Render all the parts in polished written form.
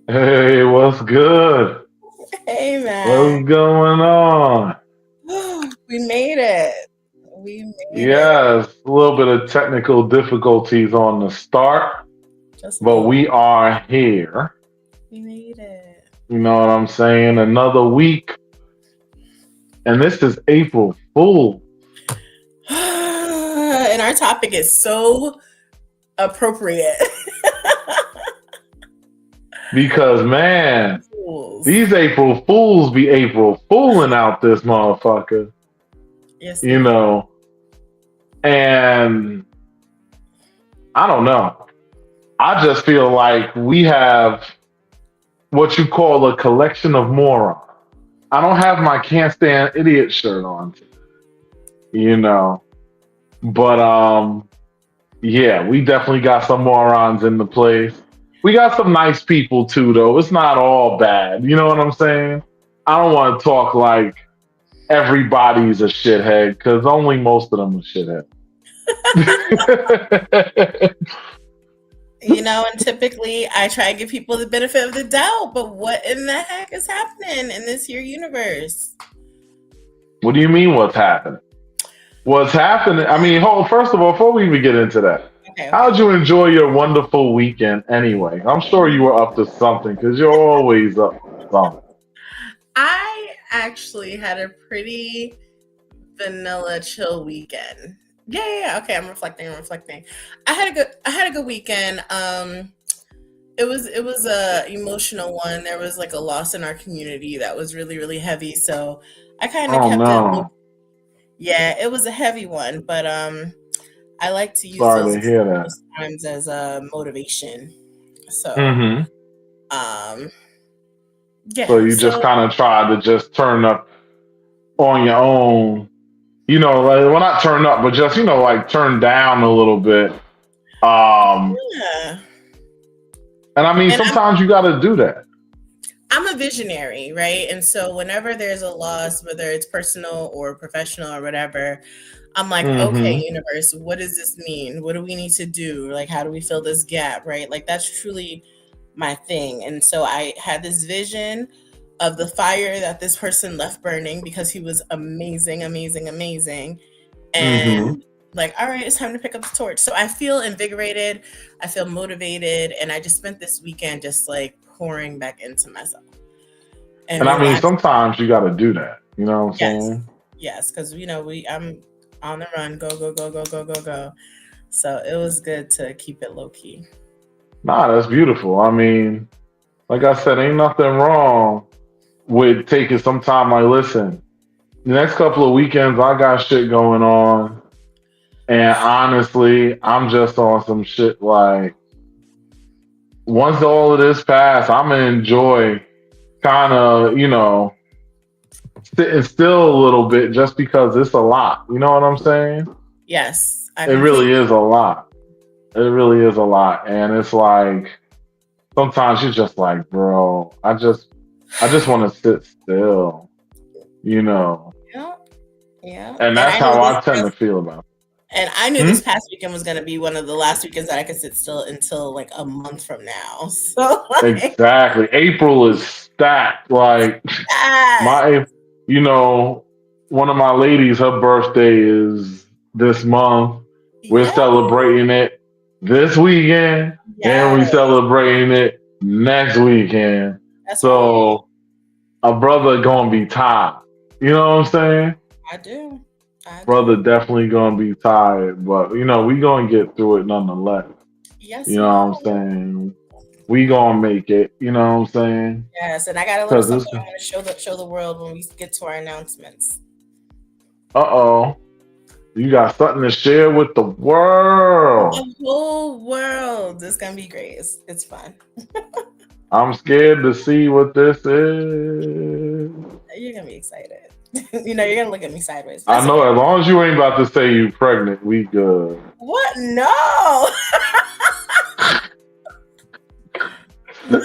Hey, what's good? Hey, man. What's going on? We made it. We made it. Yes, a little bit of technical difficulties on the start, Just a but little. we are here. We made it. You know what I'm saying? Another week, and this is April Fool And our topic is so appropriate. because man, Fools. these April Fools be April fooling out this motherfucker. Yes, they You do. know, and I don't know. I just feel like we have what you call a collection of morons. I don't have my can't stand idiot shirt on, you know. But yeah, we definitely got some morons in the place. We got some nice people too though. It's not all bad. You know what I'm saying? I don't want to talk like everybody's a shithead because only most of them are shithead. And typically I try to give people the benefit of the doubt, but what in the heck is happening in this here universe? What do you mean what's happening? What's happening? I mean, hold first of all, before we even get into that, Okay, okay. how'd you enjoy your wonderful weekend anyway? I'm sure you were up to something because you're always up to something. I actually had a pretty vanilla chill weekend. Yeah. Okay, I'm reflecting. I had a good weekend. It was a emotional one. There was like a loss in our community that was really, really heavy. So I kind of Oh kept it low. no. Yeah, it was a heavy one, but I like to use Sorry to hear that. those times as a motivation. So Hmm. um yeah, So you just so kind of tried to just turn up on your own. You know, like, well, not turn up, but just like turn down a little bit. Um, yeah. and I mean, And sometimes you got to do that. I'm a visionary, right? And so whenever there's a loss, whether it's personal or professional or whatever, I'm like, okay, Hmm. universe, what does this mean? What do we need to do? Like, how do we fill this gap, right? Like, that's truly my thing. And so I had this vision of the fire that this person left burning because he was amazing, amazing, amazing. Hmm. And like, all right, it's time to pick up the torch. So I feel invigorated, I feel motivated, and I just spent this weekend just like pouring back into myself and And I mean, relaxing. sometimes you got to do that. You know what I'm Yes, saying? yes, because I'm on the run, go, go, go, go, go, go, go. So it was good to keep it low key. Nah, that's beautiful. I mean, like I said, ain't nothing wrong with taking some time. Like, listen, the next couple of weekends, I got shit going on. And honestly, I'm just on some shit like, once all of this passed, I'm going to enjoy kind of, sitting still a little bit just because it's a lot. You know what I'm saying? Yes, I It really completely. is a lot. It really is a lot. And it's like, sometimes you're just like, bro, I just want to sit still, you know. Yeah, yeah. And And that's I knew how this I tend to past feel about and I knew it. this past weekend was gonna be one of the last weekends that I could sit still until like a month from now. So like Exactly. April is stacked. Like that. my, you know, one of my ladies, her birthday is this month. We're Yeah. celebrating it this weekend, and we Yes. celebrating it next weekend. That's right. So a brother gonna be tired. You know what I'm saying? I do. I Brother do. definitely gonna be tired, but we gonna get through it nonetheless. You Yes, know we what I'm will. saying? We gonna make it. You know what I'm saying? Yes, and I got a little Because something this, I want to show the world when we get to our announcements. oh, you got something to share with the world. The whole world is gonna be great. It's fun. I'm scared to see what this is. You're gonna be excited. You're gonna look at me sideways. I That's okay. know as long as you ain't about to say you pregnant, we good. What? No.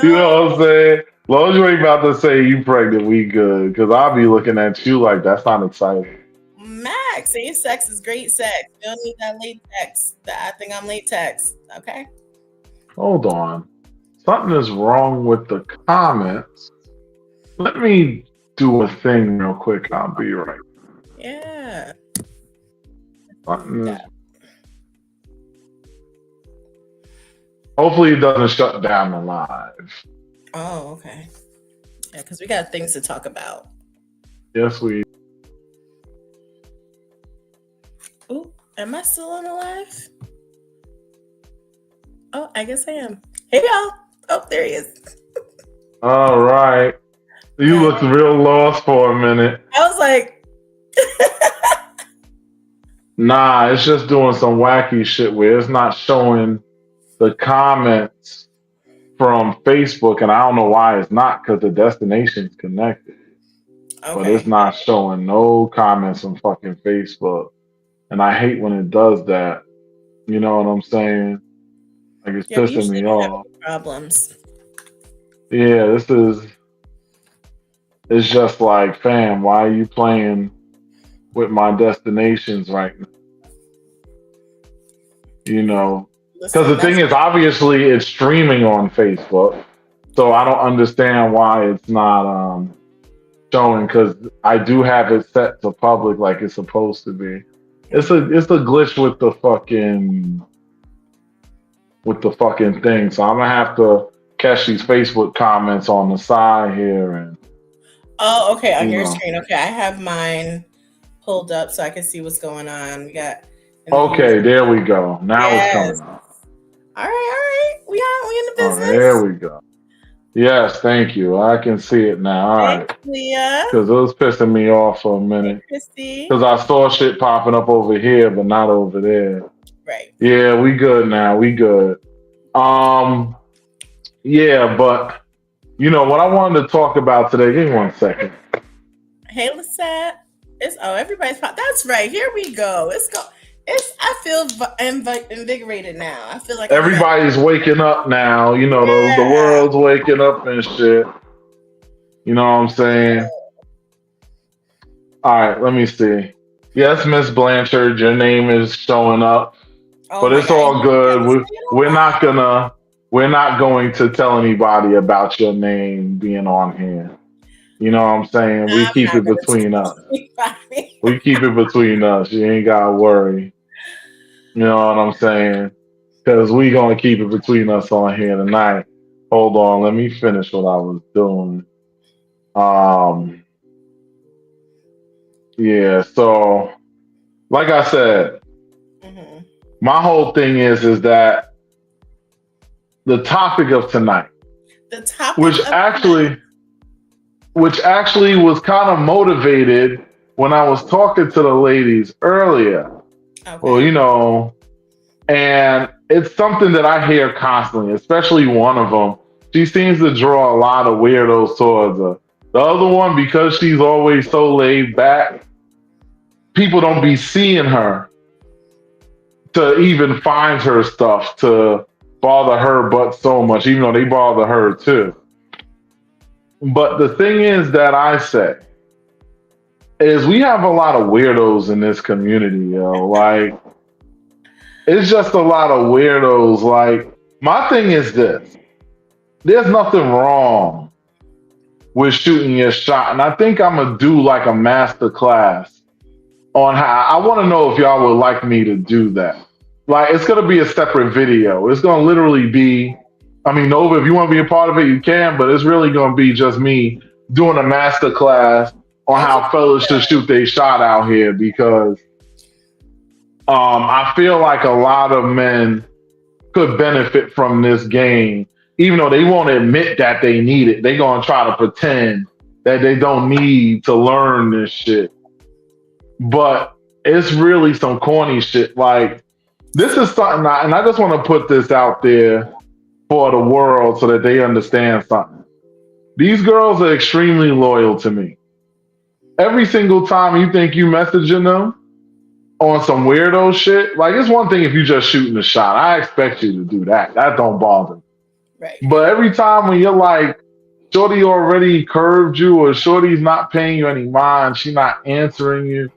You know what I'm No. saying? As long as you ain't about to say you pregnant, we good. Because I'll be looking at you like that's not exciting. Max, safe sex is great sex. You don't need that latex. I think I'm latex. Okay. Hold on. something is wrong with the comments. Let me do a thing real quick. I'll be right. Yeah. Something is, hopefully, it doesn't shut down the live. Oh, okay. Yeah, because we got things to talk about. Yes, we. Ooh, am I still on the live? Oh, I guess I am. Hey, y'all. Oh, there he is. All right. You looked real lost for a minute. I was like, Nah, it's just doing some wacky shit where it's not showing the comments from Facebook, and I don't know why it's not because the destination's connected. But it's okay. not showing no comments from fucking Facebook. And I hate when it does that. You know what I'm saying? Like it's Yeah, we pissing usually me don't have off. any problems. Yeah, it's just like, fam, why are you playing with my destinations right now? You know, because Listen, the thing that's is, obviously, it's streaming on Facebook, so I don't understand why it's not showing. Because I do have it set to public like it's supposed to be. It's a glitch with the fucking thing. So I'm gonna have to catch these Facebook comments on the side here, and oh, okay, on you your know. screen. Okay, I have mine pulled up so I can see what's going on. We got in the Okay, music. there we go. Now it's Yes. coming up. All right, all right. We in the Oh, there business. we go. Yes, thank you. I can see it now. All Thanks, right, Leah. because it was pissing me off for a Hey, minute. Christy. Because I saw shit popping up over here, but not over there. Right. Yeah, we good now. We good. Um, yeah, but you know what I wanted to talk about today. Give me 1 second. Hey, Lisette. Everybody's that's right. Here we go. I feel invigorated now. I feel like I'm back. Everybody's waking up now. You know, the Yeah. world's waking up and shit. You know what I'm saying? All right, let me see. Yes, Miss Blanchard, your name is showing up, Oh but my it's God. all You gotta good. say it on We're not live. gonna we're not going to tell anybody about your name being on here. You know what I'm saying? We I'm keep not it gonna between us. tell anybody. We keep it between us. You ain't gotta worry. You know what I'm saying? Because we gonna keep it between us on here tonight. Hold on, let me finish what I was doing. Um, yeah. So, like I said, Mhm. my whole thing is that the topic of tonight, The topic which of tonight. actually, which actually was kind of motivated when I was talking to the ladies earlier. Well, Okay. you know, and it's something that I hear constantly, especially one of them. She seems to draw a lot of weirdos towards her. The other one, because she's always so laid back, people don't be seeing her to even find her stuff to bother her but so much, even though they bother her too. But the thing is that I say is we have a lot of weirdos in this community, yo. Like it's just a lot of weirdos. Like my thing is this. There's nothing wrong with shooting your shot. And I think I'm gonna do like a master class on how I want to know if y'all would like me to do that. Like it's gonna be a separate video. It's gonna literally be, I mean, Nova, if you want to be a part of it, you can, but it's really gonna be just me doing a master class on Oh, how fellas should shoot their shot out here because I feel like a lot of men could benefit from this game, even though they won't admit that they need it. They're gonna try to pretend that they don't need to learn this shit. But it's really some corny shit. Like this is something, and I just want to put this out there for the world so that they understand something. These girls are extremely loyal to me. Every single time you think you messaging them on some weirdo shit, like it's one thing if you just shooting a shot. I expect you to do that. That don't bother me. right. But every time when you're like, Shorty already curved you, or Shorty's not paying you any mind, she not answering you,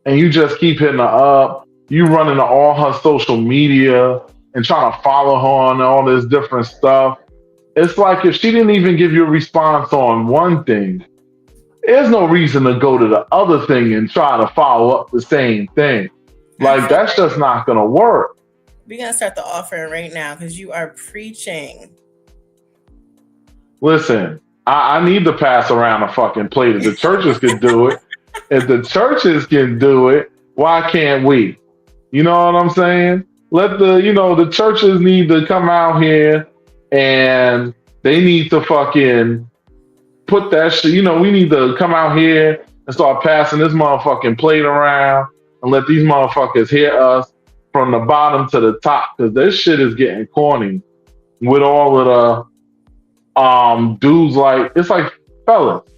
and you just keep hitting her up, you running to all her social media, and trying to follow her on all this different stuff. It's like if she didn't even give you a response on one thing, there's no reason to go to the other thing and try to follow up the same thing. I Like feel that's just not gonna work. we're gonna start the offering right now because you are preaching. Listen, I need to pass around a fucking plate. If the churches can do it, if the churches can do it, why can't we? You know what I'm saying? Let the churches need to come out here and they need to fucking put that shit. We need to come out here and start passing this motherfucking plate around and let these motherfuckers hear us from the bottom to the top because this shit is getting corny with all of the dudes. Like it's like, fellas,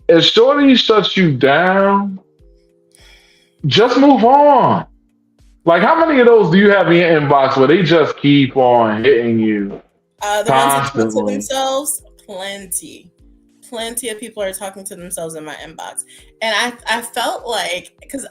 if shorty shuts you down, just move on. Like how many of those do you have in your inbox where they just keep on hitting you The ones that talk to constantly? themselves, plenty of people are talking to themselves in my inbox, and I felt like because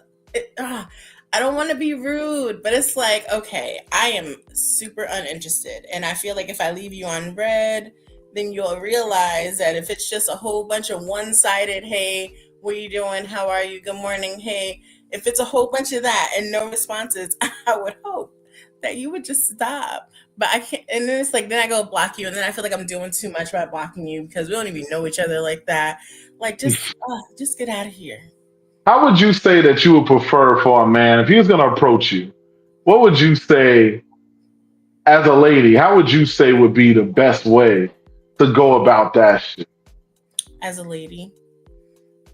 I don't want to be rude, but it's like okay, I am super uninterested, and I feel like if I leave you on red, then you'll realize that if it's just a whole bunch of one-sided, hey, what are you doing? How are you? Good morning, hey. If it's a whole bunch of that and no responses, I would hope that you would just stop. But I can't, and then it's like, then I go block you, and then I feel like I'm doing too much by blocking you because we don't even know each other like that. Like, just get out of here. How would you say that you would prefer for a man if he was going to approach you? What would you say as a lady? How would you say would be the best way to go about that shit? As a lady,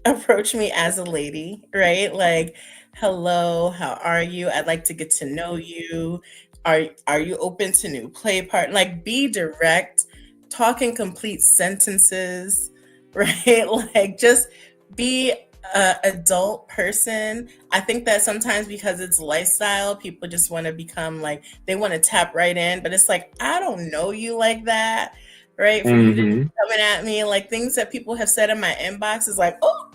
approach me as a lady, right? Like, hello, how are you? I'd like to get to know you. Are you open to new play part? Like, be direct, talk in complete sentences, right? Like, just be a adult person. I think that sometimes because it's lifestyle, people just want to become like they want to tap right in, but it's like I don't know you like that, right? For you to be Hmm. coming at me like things that people have said in my inbox is like, oh,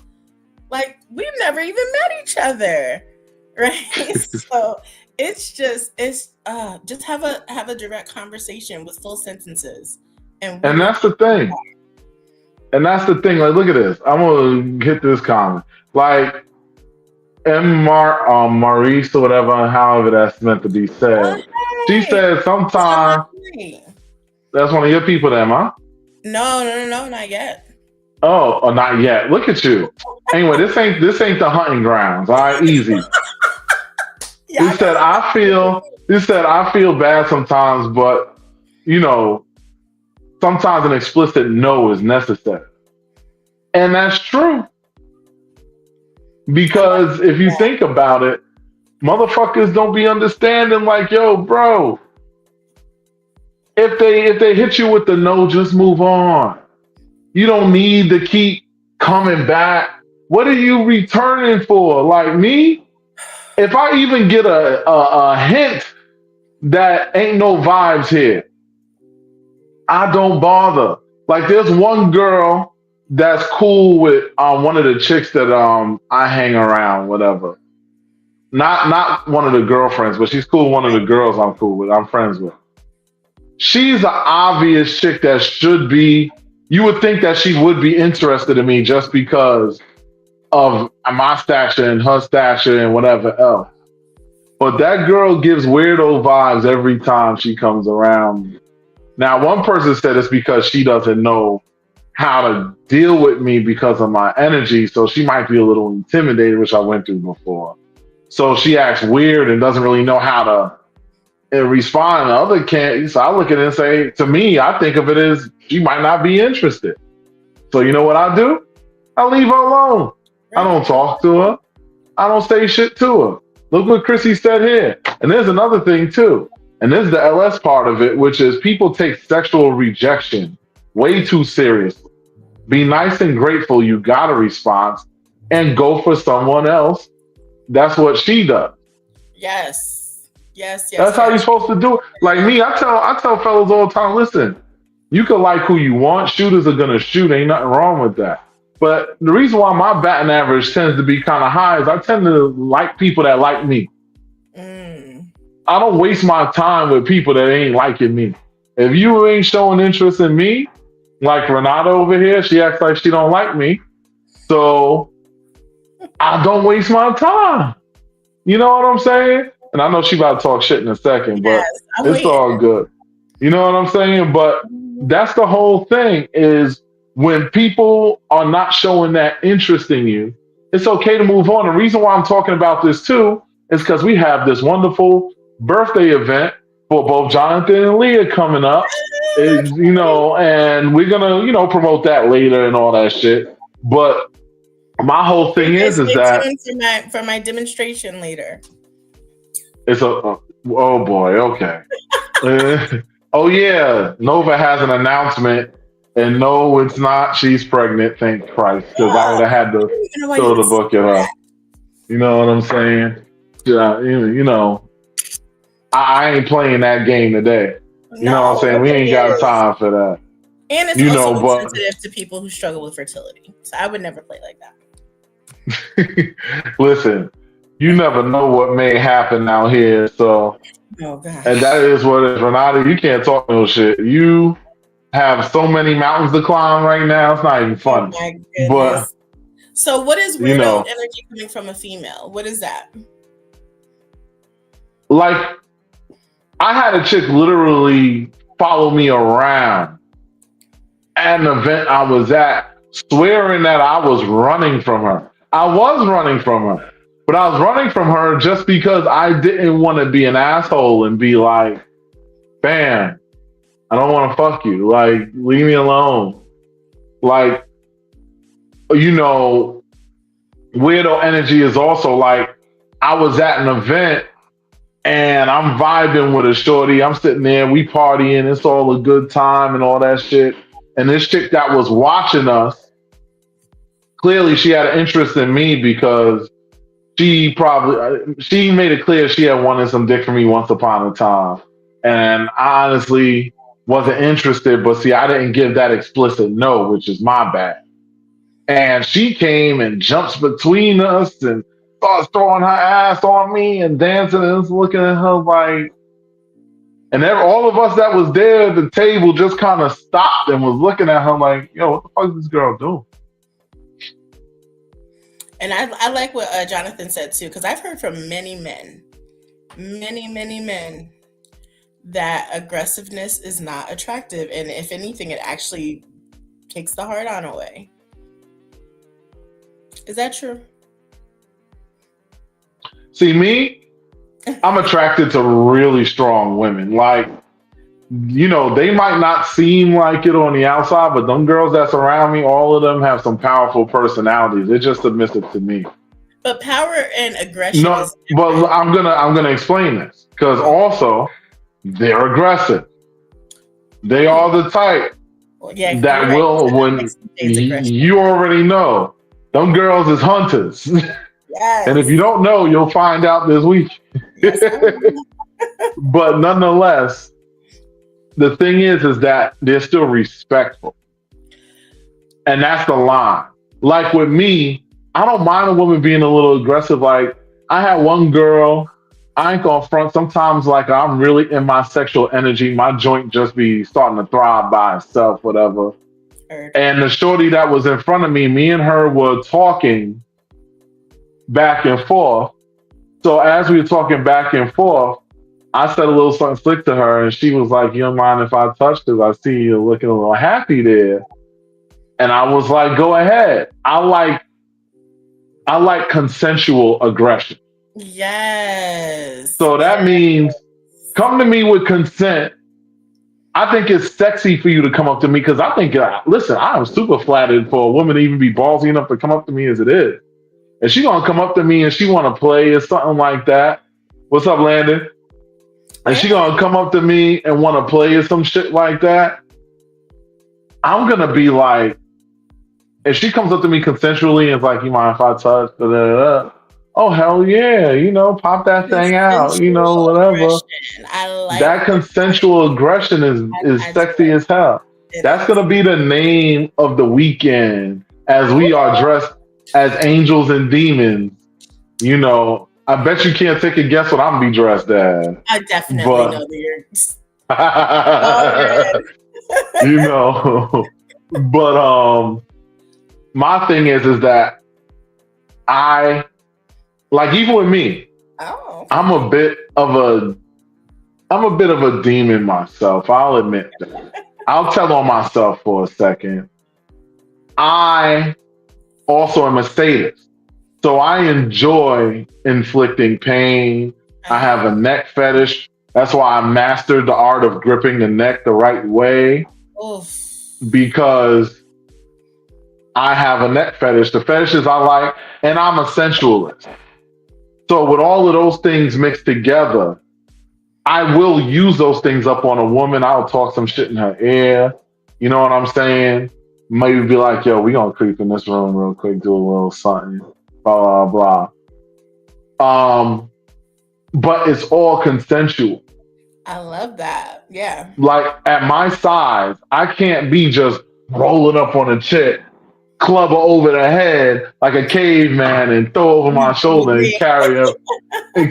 like we've never even met each other, right? So it's just have a direct conversation with full sentences, and we And will. that's the thing. And that's the thing. Like, look at this. I'm gonna hit this comment. Like Maurice or whatever, however that's meant to be Oh, said. She hey, said it's on my sometimes screen. that's one of your people, then, huh? No, no, no, no, not yet. Oh, not yet. Look at you. Anyway, this ain't the hunting grounds. All right, easy. Yeah, I know This said I feel bad sometimes, but you know, sometimes an explicit no is necessary. And that's true. I like Because if you that. think about it, motherfuckers don't be understanding like, yo, bro, if they hit you with the no, just move on. You don't need to keep coming back. What are you returning for? Like me, if I even get a hint that ain't no vibes here, I don't bother. Like there's one girl that's cool with one of the chicks that I hang around, whatever. Not one of the girlfriends, but she's cool with one of the girls I'm cool with, I'm friends with. She's an obvious chick that should be, you would think that she would be interested in me just because of my stature and her stature and whatever else. But that girl gives weirdo vibes every time she comes around. Now, one person said it's because she doesn't know how to deal with me because of my energy, so she might be a little intimidated, which I went through before. So she acts weird and doesn't really know how to respond. The other can't. So I look at it and say, to me, I think of it as she might not be interested. So you know what I do? I leave her alone. I Right. don't talk to her. I don't say shit to her. Look what Chrissy said here. And there's another thing too. And this is the LS part of it, which is people take sexual rejection way too seriously. Be nice and grateful you got a response and go for someone else. That's what she does. Yes. Yes, That's yes, how you're yes. supposed to do it. Like me, I tell fellas all the time, listen, you can like who you want. Shooters are gonna shoot. Ain't nothing wrong with that. But the reason why my batting average tends to be kind of high is I tend to like people that like me. Mm. I don't waste my time with people that ain't liking me. If you ain't showing interest in me, like Renata over here, she acts like she don't like me. So I don't waste my time. You know what I'm saying? And I know she about to talk shit in a second, but Yes, I'm it's waiting. all good. You know what I'm saying? But that's the whole thing is when people are not showing that interest in you, it's okay to move on. The reason why I'm talking about this too is because we have this wonderful birthday event for both Jonathan and Leah coming up. And we're gonna, promote that later and all that shit. But my whole You thing guys is stay that tuned for my demonstration later. it's oh boy, okay. Oh yeah, Nova has an announcement, and no, it's not. She's pregnant. Thank Christ, because I would Oh, have had I to didn't even know why you throw would the say book at her. that. You know what I'm saying? Yeah, I ain't playing that game today. You know what I'm No, saying? We nobody ain't got is. time for that. And it's also But insensitive to people who struggle with fertility. So I would never play like that. listen, you never know what may happen out here. So, Oh and that gosh. is what it is, Renata. You can't talk no shit. You have so many mountains to climb right now. It's not even Oh funny. my But goodness. So what is you weirdo know, energy coming from a female? What is that? like I had a chick literally follow me around at an event I was at, swearing that I was running from her. I was running from her, but I was running from her just because I didn't want to be an asshole and be like, "Bam, I don't want to fuck you. Like, leave me alone." Like, you know, weirdo energy is also like I was at an event and I'm vibing with a shorty. I'm sitting there, we partying, it's all a good time and all that shit. And this chick that was watching us, clearly she had an interest in me because she made it clear she had wanted some dick from me once upon a time. And I honestly wasn't interested, but see, I didn't give that explicit no, which is my bad. And she came and jumps between us and starts throwing her ass on me and dancing and just looking at her like, and all of us that was there at the table just kind of stopped and was looking at her like, yo, what the fuck is this girl doing? And I like what Jonathan said too, because I've heard from many men, many men, that aggressiveness is not attractive. And if anything, it actually takes the heart on away. Is that true? See, me, I'm attracted to really strong women. Like, they might not seem like it on the outside, but them girls that's around me, all of them have some powerful personalities. They're just submissive to me. But power and aggression No, is but different. I'm gonna explain this because Oh, also they're aggressive. They are the type well, yeah, you're that right. You will said that when next day's aggression. you already know them girls is hunters. And if you Yes. don't know, you'll find out this week. Yes, I will. But nonetheless, the thing is that they're still respectful. And that's the line. Like with me, I don't mind a woman being a little aggressive. Like I had one girl, I ain't gonna front. Sometimes like I'm really in my sexual energy, my joint just be starting to thrive by itself, whatever. Heard. And the shorty that was in front of me and her were talking back and forth. So as we were talking back and forth, I said a little something slick to her, and she was like, "You don't mind if I touch this? I see you looking a little happy there." And I was like, "Go ahead." I like consensual aggression. Yes. So that Yes. means come to me with consent. I think it's sexy for you to come up to me because I think, listen, I am super flattered for a woman to even be ballsy enough to come up to me as it is. And she gonna come up to me and she want to play or something like that. What's up, Landon? And she Hey. gonna come up to me and want to play or some shit like that. I'm gonna be like, if she comes up to me consensually and is like, "You mind if I touch?" Da, da, da, oh hell yeah, pop that thing out, Consensual whatever. aggression. I like That the word. consensual aggression is I do sexy like as hell. it That's is. gonna be the name of the weekend as we are Ooh. dressed as angels and demons, I bet you can't take a guess what I'm gonna be dressed as. I definitely know But that you're already. you know, but my thing is that I like even with me, Oh, I'm okay. a bit of a I'm a bit of a demon myself. I'll admit that. I'll tell on myself for a second. I also am a sadist. So I enjoy inflicting pain. I Uh, have a neck fetish. That's why I mastered the art of gripping the neck the right way oof. because I have a neck fetish. The fetishes I like, and I'm a sensualist. So with all of those things mixed together, I will use those things up on a woman. I'll talk some shit in her ear. You know what I'm saying? Maybe be like, yo, we gonna creep in this room real quick, do a little something, blah blah blah. But it's all consensual. I love that. Yeah. Like at my size, I can't be just rolling up on a chick, club her over the head like a caveman, and throw over my shoulder and Agree.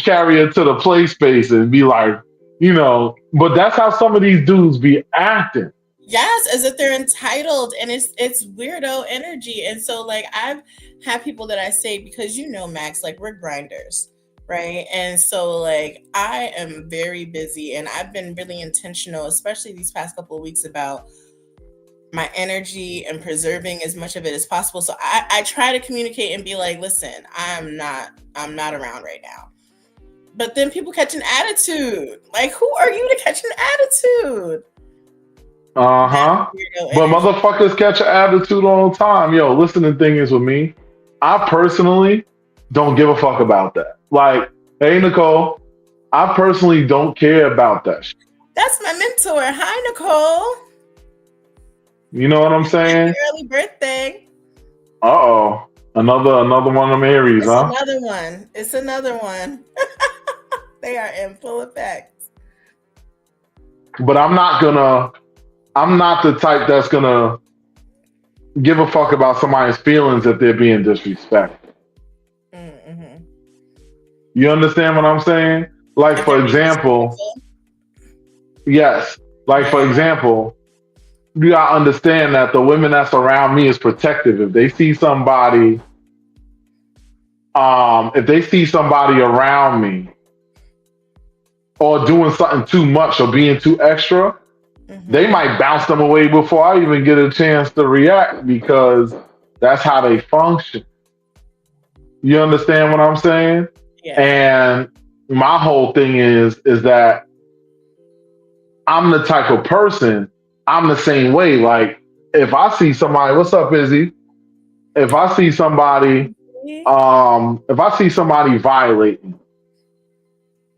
carry her to the play space and be like, you know. But that's how some of these dudes be acting. Yes, as if they're entitled, and it's weirdo energy. And so like I've had people that I say, because Max, like we're grinders, right? And so like I am very busy, and I've been really intentional, especially these past couple of weeks, about my energy and preserving as much of it as possible. So I try to communicate and be like, listen, I'm not around right now. But then people catch an attitude. Like, who are you to catch an attitude? Uh That's huh. weirdo But energy. motherfuckers catch an attitude all the time. Yo, listen, the thing is with me, I personally don't give a fuck about that. Like, hey, Nicole, I personally don't care about that shit. That's my mentor. Hi, Nicole. You know what I'm Happy saying? early birthday. Uh oh. Another one of them Aries, It's huh? another one. It's another one. They are in full effect. But I'm not the type that's gonna give a fuck about somebody's feelings if they're being disrespectful. Mm-hmm. You understand what I'm saying? Like If for they're being example, disrespectful, yes. Like for yeah. example, you gotta understand that the women that's around me is protective. If they see somebody around me or doing something too much or being too extra, they Mm-hmm. might bounce them away before I even get a chance to react because that's how they function. You understand what I'm saying? Yeah. And my whole thing is that I'm the type of person, I'm the same way. Like if I see somebody, what's up, Izzy? If I see somebody, if I see somebody violating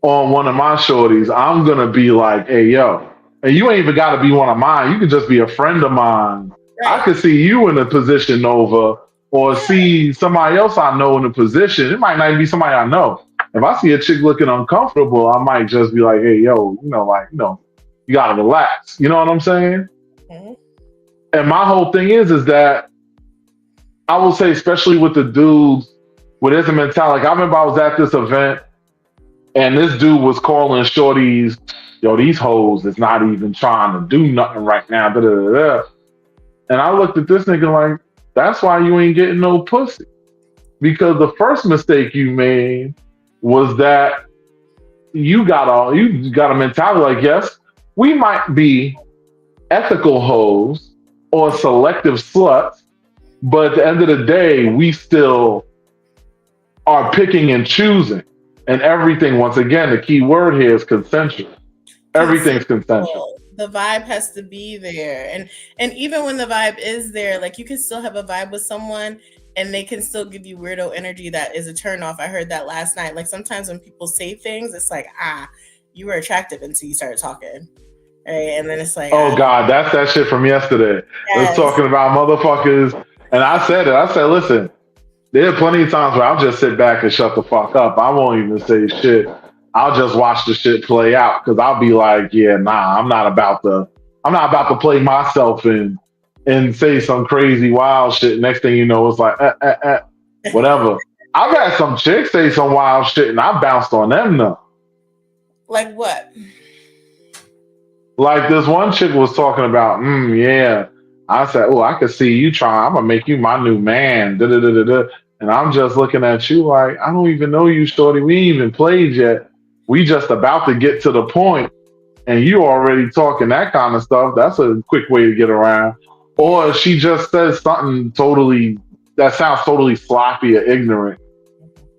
on one of my shorties, I'm gonna be like, hey yo, and you ain't even gotta be one of mine. You could just be a friend of mine. I Right. could see you in a position over or Yeah. see somebody else I know in a position. It might not even be somebody I know. If I see a chick looking uncomfortable, I might just be like, hey yo, you gotta relax. You know what I'm saying? Mhm. And my whole thing is that I will say, especially with the dudes, with his mentality. Like, I remember I was at this event and this dude was calling shorties, yo, these hoes is not even trying to do nothing right now. Da, da, da, da. And I looked at this nigga like, that's why you ain't getting no pussy. Because the first mistake you made was that you got a mentality like, yes, we might be ethical hoes or selective sluts, but at the end of the day, we still are picking and choosing. And everything, once again, the key word here is consensual. Everything's consensual. Consensual. The vibe has to be there. And even when the vibe is there, like you can still have a vibe with someone and they can still give you weirdo energy that is a turn off. I heard that last night. Like sometimes when people say things, it's like, you were attractive until you started talking. Right. And then it's like, Oh God, that's that shit from yesterday. Let's yes. talking about motherfuckers. And I said it. I said, listen, there are plenty of times where I'll just sit back and shut the fuck up. I won't even say shit. I'll just watch the shit play out because I'll be like, yeah, nah, I'm not about to play myself and say some crazy wild shit. Next thing you know, it's like, whatever. I've had some chicks say some wild shit, and I bounced on them though. Like what? Like this one chick was talking about, yeah. I said, oh, I could see you trying. I'm gonna make you my new man. Da da da da da. And I'm just looking at you like, I don't even know you, shorty. We ain't even played yet. We just about to get to the point, and you already talking that kind of stuff. That's a quick way to get around. Or Yeah. she just says something totally that sounds totally sloppy or ignorant.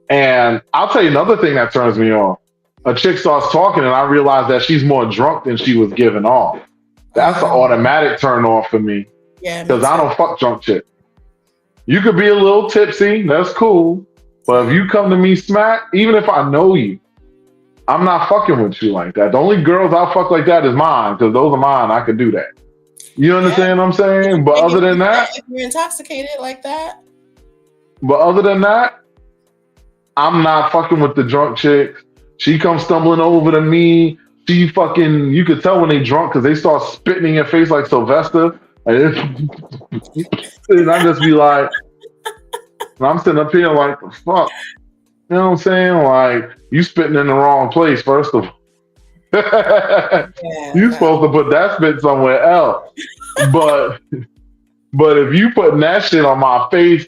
And I'll tell you another thing that turns me off. A chick starts talking, and I realize that she's more drunk than she was giving off. That's an Um, automatic turn off for me yeah, me because I too. don't fuck drunk chicks. You could be a little tipsy, that's cool. But if Yeah. you come to me smack, even if I know you, I'm not fucking with you like that. The only girls I'll fuck like that is mine because those are mine. I can do that. You Yeah. understand what I'm If, saying? But and other than that, if you're intoxicated like that, but other than that, I'm not fucking with the drunk chicks. She comes stumbling over to me. She fucking, you could tell when they drunk because they start spitting in your face like Sylvester. And I just be like, and I'm sitting up here like, the fuck? You know what I'm saying? Like, you spitting in the wrong place, first of all. yeah, You no. supposed to put that spit somewhere else. But if you putting that shit on my face,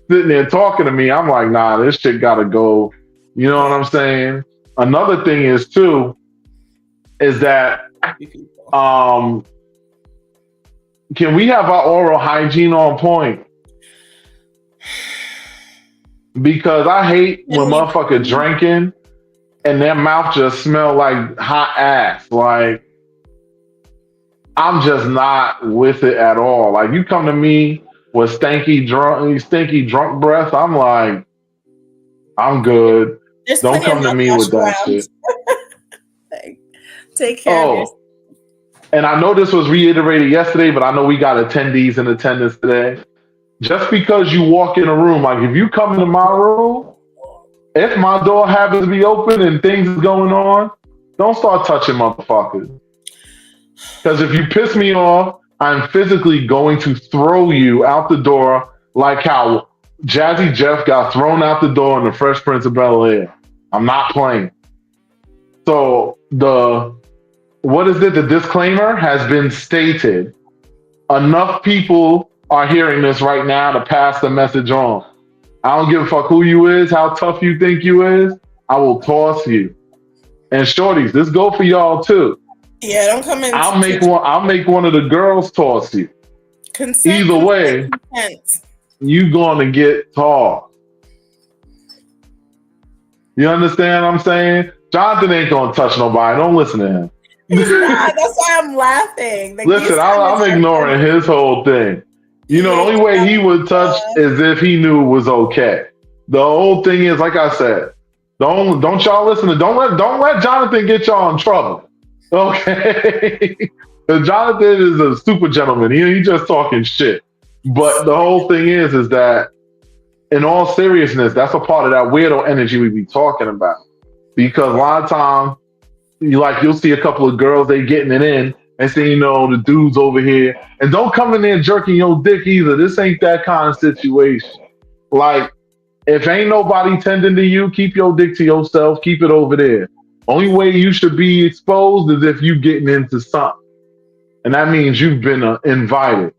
sitting there talking to me, I'm like, nah, this shit gotta go. You know what Yeah, I'm saying? Another thing is too, is that you people. um can we have our oral hygiene on point? Because I hate when Can we motherfucker please? drinking and their mouth just smell like hot ass. Like I'm just not with it at all. Like you come to me with stinky drunk breath, I'm like, I'm good. There's Don't plenty of come to me mouthwash with that around. shit. Like, take care of yourself. Oh, and I know this was reiterated yesterday, but I know we got attendees in attendance today. Just because you walk in a room, like if you come into my room, if my door happens to be open and things is going on, don't start touching motherfuckers. Because if you piss me off, I'm physically going to throw you out the door like how Jazzy Jeff got thrown out the door in the Fresh Prince of Bel Air. I'm not playing. So the what is it? The disclaimer has been stated. Enough people are hearing this right now to pass the message on. I don't give a fuck who you is, how tough you think you is. I will toss you. And shorties, this go for y'all too. Yeah, don't come in I'll make one of the girls toss you. consent, Either consent, way, consent. you gonna get tossed. You understand what I'm saying? Jonathan ain't gonna touch nobody. Don't listen to him. He's not. That's why I'm laughing. Like these Listen, comments I'm are ignoring funny. his whole thing. You know, the Yeah, only he's way he would touch is if he knew it was okay. The whole thing is, like I said, don't y'all listen to don't let Jonathan get y'all in trouble. Okay. 'Cause Jonathan is a super gentleman. He just talking shit. But the whole thing is that in all seriousness, that's a part of that weirdo energy we be talking about. Because a yeah, lot of times you'll see a couple of girls they getting it in and say, the dude's over here. And don't come in there jerking your dick either. This ain't that kind of situation. Like, if ain't nobody tending to you, keep your dick to yourself, keep it over there. Only way you should be exposed is if you getting into something. And that means you've been invited.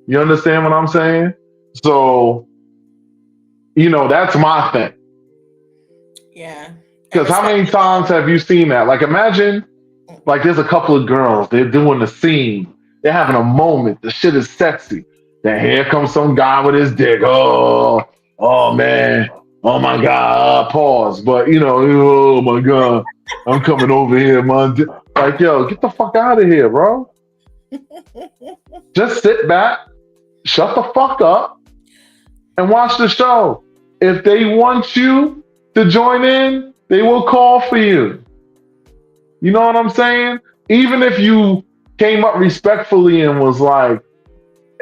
You understand what I'm saying? So, that's my thing. yeah. I Because how respect many times have you seen that? Like, imagine, like, there's a couple of girls, they're doing the scene, they're having a moment, the shit is sexy. Then here comes some guy with his dick. Oh man, oh my god, pause. But, oh my god, I'm coming over here, man. Like, yo, get the fuck out of here, bro. Just sit back, shut the fuck up, and watch the show. If they want you to join in, they will call for you. You know what I'm saying? Even if you came up respectfully and was like,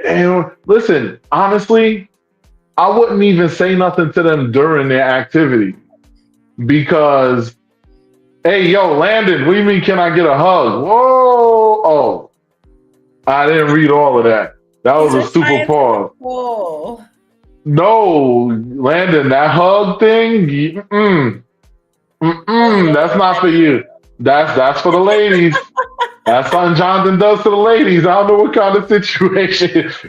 hey, listen, honestly, I wouldn't even say nothing to them during their activity because, hey, yo, Landon, what do you mean, can I get a hug? Whoa, oh, I didn't read all of that. That These was are a super science pause. people. No, Landon, that hug thing. Oh That's Lord, not for you. That's for the ladies. That's something Jonathan does to the ladies. I don't know what kind of situation. he's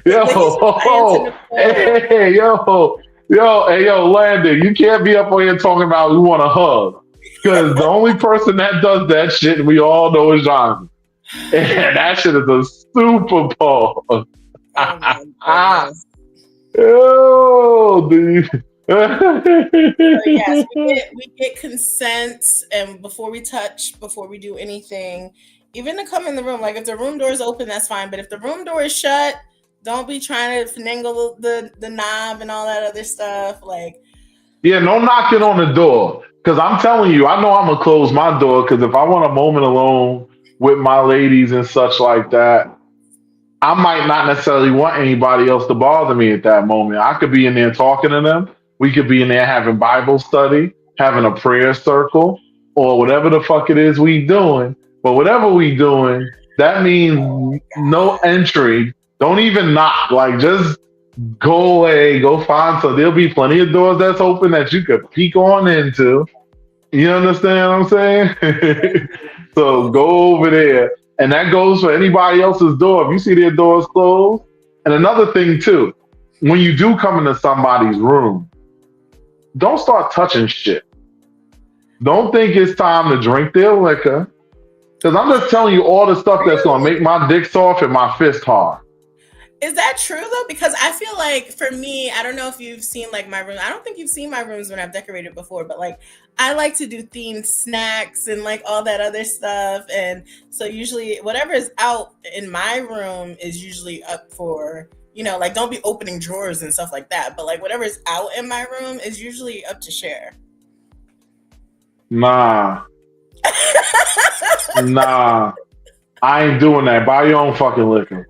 replying to Yo, Nicole. hey, hey, yo, Landon, you can't be up on here talking about we want a hug. Because the only person that does that shit, we all know is Jonathan. And that shit is a super pause. Oh my goodness. Yo, dude. So yes, we get consent, and before we touch, before we do anything, even to come in the room. Like if the room door is open, that's fine. But if the room door is shut, don't be trying to finagle the knob and all that other stuff. Like Yeah, no knocking on the door. Because I'm telling you, I know I'm going to close my door because if I want a moment alone with my ladies and such like that, I might not necessarily want anybody else to bother me at that moment. I could be in there talking to them. We could be in there having Bible study, having a prayer circle, or whatever the fuck it is we doing. But whatever we doing, that means no entry. Don't even knock. Like just go away, go find some. There'll be plenty of doors that's open that you could peek on into. You understand what I'm saying? So go over there. And that goes for anybody else's door. If you see their doors closed. And another thing too, when you do come into somebody's room, don't start touching shit. Don't think it's time to drink their liquor. Because I'm just telling you all the stuff that's gonna make my dick soft and my fist hard. is that true though? Because I feel like for me, I don't know if you've seen like my room. I don't think you've seen my rooms when I've decorated before, but like I like to do themed snacks and like all that other stuff. And so usually whatever is out in my room is usually up for, like don't be opening drawers and stuff like that. But like whatever is out in my room is usually up to share. Nah, nah. I ain't doing that. Buy your own fucking liquor.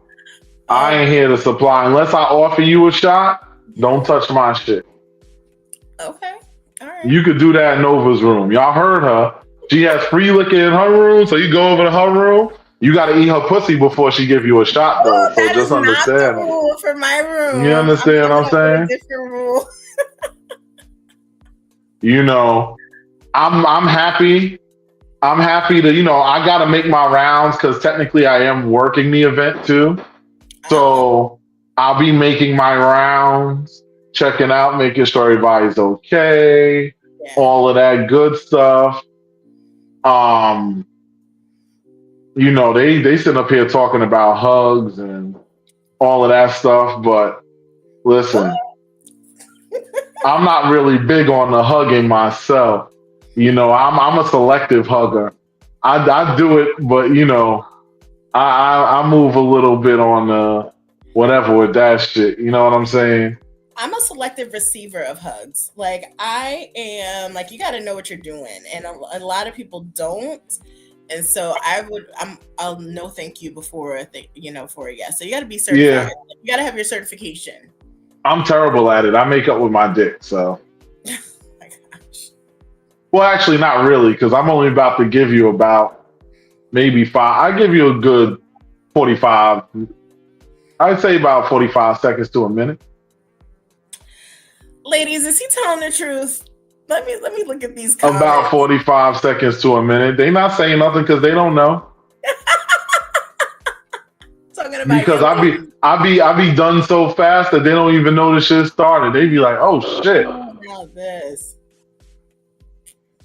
I Oh, ain't here to supply. Unless I offer you a shot, don't touch my shit. okay. All right. You could do that in Nova's room. Y'all heard her. She has free liquor in her room, so you go over to her room. You got to eat her pussy before she give you a shot, though. Oh, So that is just not the understand that. rule for my You room. I'm understand coming what I'm up with a saying? different rule. You know, I'm happy. I'm happy to I got to make my rounds because technically I am working the event too. Oh, So I'll be making my rounds, checking out, making sure everybody's okay, yeah. all of that good stuff. Um, they sit up here talking about hugs and all of that stuff, but What? listen, I'm not really big on the hugging myself. I'm a selective hugger. I do it, but I move a little bit on the whatever with that shit. You know what I'm saying? I'm a selective receiver of hugs. Like I am like you got to know what you're doing, and a lot of people don't. And so I'll no thank you before for a yes. So you got to be certified. Yeah, You got to have your certification. I'm terrible at it. I make up with my dick. So, Oh my gosh. well, actually, not really, because I'm only about to give you about maybe five. I give you a good 45. I'd say about 45 seconds to a minute. Ladies, is he telling the truth? Let me look at these About comments. 45 seconds to a minute. They not saying nothing because they don't know. Talking about Because your lady. I be done so fast that they don't even know the shit started. They be like, oh shit. About this.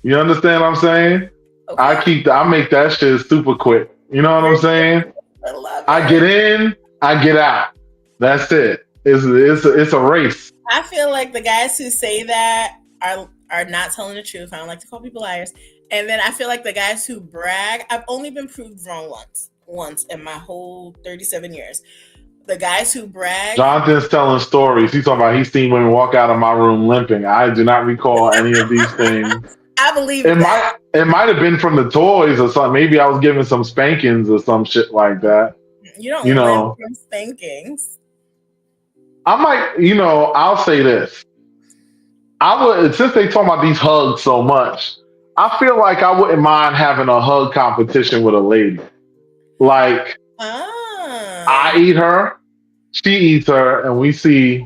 You understand what I'm saying? Okay. I make that shit super quick. You know what I'm Very saying? good. I love I get it. in, I get out. That's it. It's a race. I feel like the guys who say that are not telling the truth. I don't like to call people liars. And then I feel like the guys who brag, I've only been proved wrong once in my whole 37 years. The guys who brag, Jonathan's telling stories. He's talking about he's seen women walk out of my room limping. I do not recall any of these things. I It believe that. might have been from the toys or something. Maybe I was giving some spankings or some shit like that. You don't You limp know, from spankings. I might. I'll say this. I would since they talk about these hugs so much. I feel like I wouldn't mind having a hug competition with a lady. Like I Ah. eat her, she eats her, and we see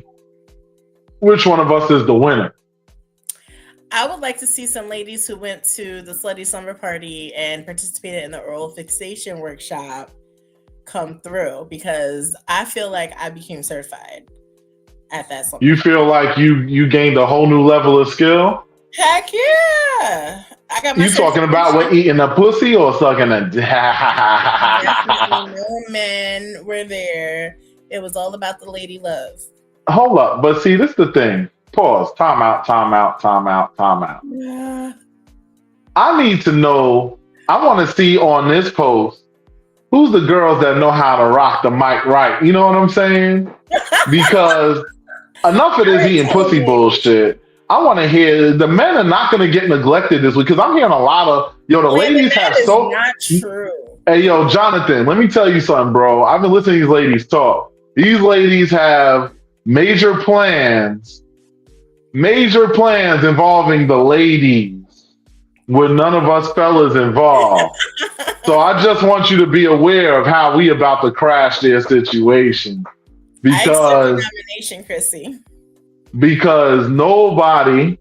Which one of us is the winner? I would like to see some ladies who went to the slutty slumber party and participated in the oral fixation workshop come through, because I feel like I became certified at that slumber You party. feel like you gained a whole new level of skill? Heck yeah! I got my You talking about what, certification. eating a pussy or sucking a? Definitely no men were there. It was all about the lady love. Hold up, but see, this is the thing. Pause. Time out. Time out. Time out. Time out. Yeah. I need to know. I want to see on this post who's the girls that know how to rock the mic right. You know what I'm saying? Because enough of this Alright, eating tell pussy me. bullshit. I want to hear the men are not going to get neglected this week because I'm hearing a lot of the Wait, but ladies that have is so. not true. Hey yo, Jonathan, let me tell you something, bro. I've been listening to these ladies talk. These ladies have major plans involving the ladies, with none of us fellas involved. So I just want you to be aware of how we about to crash their situation. I accept the Because nomination, Chrissy. nobody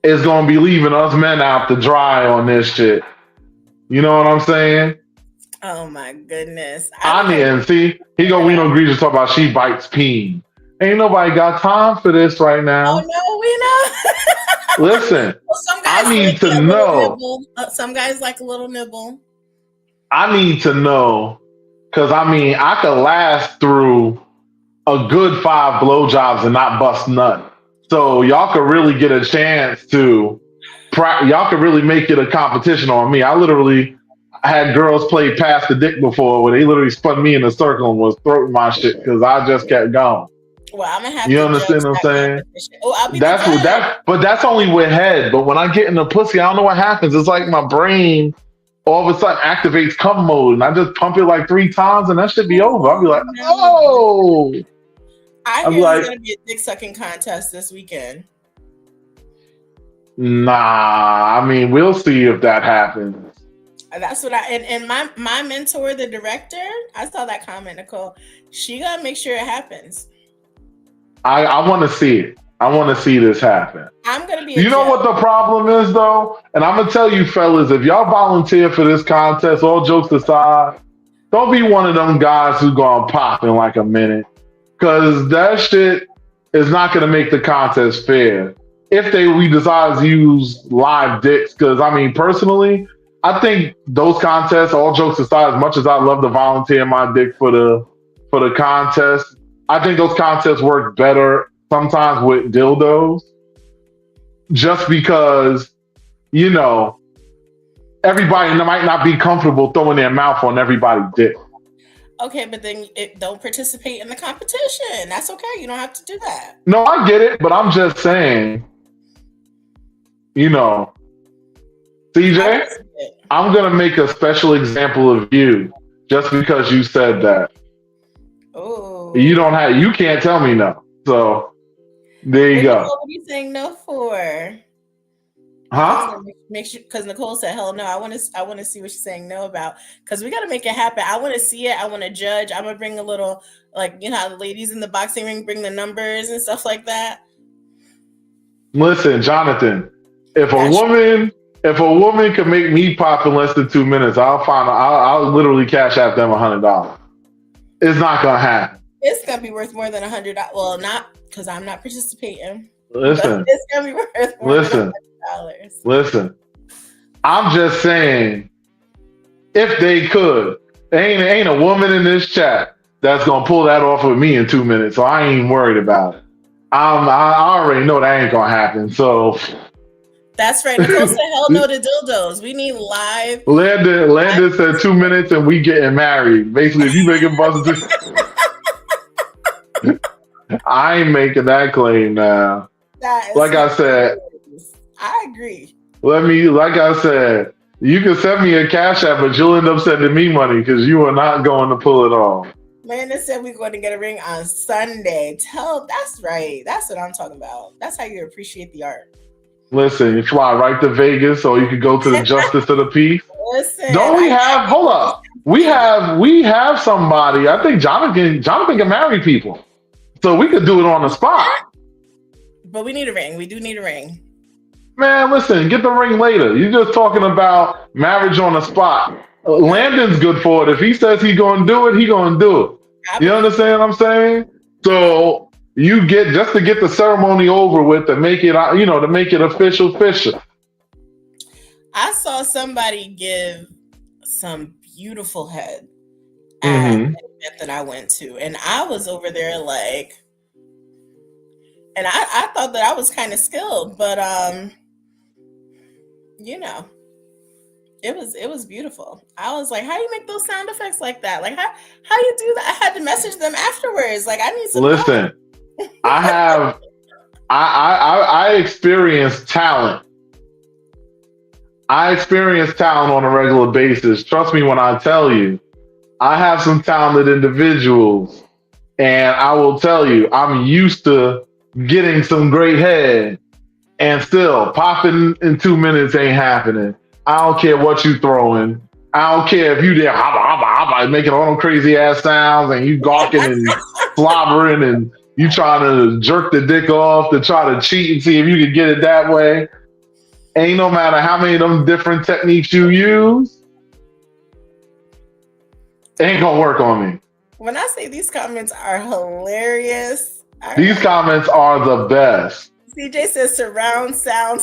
is gonna be leaving us men out to dry on this shit. You know what I'm saying? Oh my goodness. I I don't need know. and see, he go we know Grease talk about she bites peen. Ain't nobody got time for this right Oh now. no, we know. Listen, Well, some guys I need like to a little know. nibble. Some guys like a little nibble. I need to know because I mean I could last through a good 5 blowjobs and not bust nut. So y'all could really get a chance to y'all could really make it a competition on me. I literally had girls play pass the dick before where they literally spun me in a circle and was throwing my shit because I just kept going. Well, I'm gonna have You to judge understand what I'm that saying? competition. Oh, I'll be the That's what judge. but that's only with head. But when I get in the pussy, I don't know what happens. It's like my brain all of a sudden activates cum mode, and I just pump it like 3 times, and that should be over. I'll be Oh like, no. oh. I I'll be hear there's like, gonna be a dick sucking contest this weekend. nah. I mean, we'll see if that happens. That's what and my mentor, the director, I saw that comment, Nicole. She gotta make sure it happens. I want to see it. I want to see this happen. I'm gonna be a You know judge. what the problem is, though? And I'm going to tell you, fellas, if y'all volunteer for this contest, all jokes aside, don't be one of them guys who going to pop in like a minute. Because that shit is not going to make the contest fair. If we decide to use live dicks, because I mean, personally, I think those contests, all jokes aside, as much as I love to volunteer my dick for the contest, I think those contests work better sometimes with dildos, just because you know everybody might not be comfortable throwing their mouth on everybody's dick. Okay, but then don't participate in the competition. That's okay. You don't have to do that. No, I get it, but I'm just saying, you know, CJ, I'm gonna make a special example of you just because you said that. Oh. You can't tell me no. So there you go. Nicole, what are you saying no for? Huh? Make sure, because Nicole said hell no. I want to see what she's saying no about, because we got to make it happen. I want to see it. I want to judge. I'm gonna bring a little, like, you know how the ladies in the boxing ring bring the numbers and stuff like that. Listen, Jonathan, if a woman can make me pop in less than 2 minutes, I'll literally cash out them $100. It's not gonna happen. It's gonna be worth more than $100. Well, not because I'm not participating. Listen, it's gonna be worth more than $100. Listen. I'm just saying, if they could, ain't a woman in this chat that's gonna pull that off with me in 2 minutes. So I ain't worried about it. I already know that ain't gonna happen. So that's right. Nicole said hell no to dildos. We need live. Landon said 2 minutes and we getting married. Basically, if you make it buzz, I ain't making that claim now. Like I said, I agree. like I said, you can send me a cash app, but you'll end up sending me money because you are not going to pull it off. Miranda said we're going to get a ring on Sunday. That's right. That's what I'm talking about. That's how you appreciate the art. Listen, you fly right to Vegas so you could go to the Justice of the Peace. Listen, don't we have? Hold up, we have somebody. I think Jonathan can marry people, so we could do it on the spot. But we need a ring. We do need a ring. Man, listen, get the ring later. You're just talking about marriage on the spot. Landon's good for it. If he says he's going to do it, he's going to do it. You understand what I'm saying? So you get just to get the ceremony over with to make it, to make it official. I saw somebody give some beautiful head at an event that I went to, and I was over there like, and I thought that I was kind of skilled, but it was beautiful. I was like, how do you make those sound effects like that? Like how you do that? I had to message them afterwards. Like, I need some Listen, I experience talent. I experience talent on a regular basis. Trust me when I tell you, I have some talented individuals, and I will tell you, I'm used to getting some great head, and still popping in 2 minutes ain't happening. I don't care what you throwing. I don't care if you there making all them crazy ass sounds and you gawking and slobbering and you trying to jerk the dick off to try to cheat and see if you can get it that way. Ain't no matter how many of them different techniques you use, it ain't gonna work on me. When I say these comments are hilarious. These comments are the best. CJ says surround sound.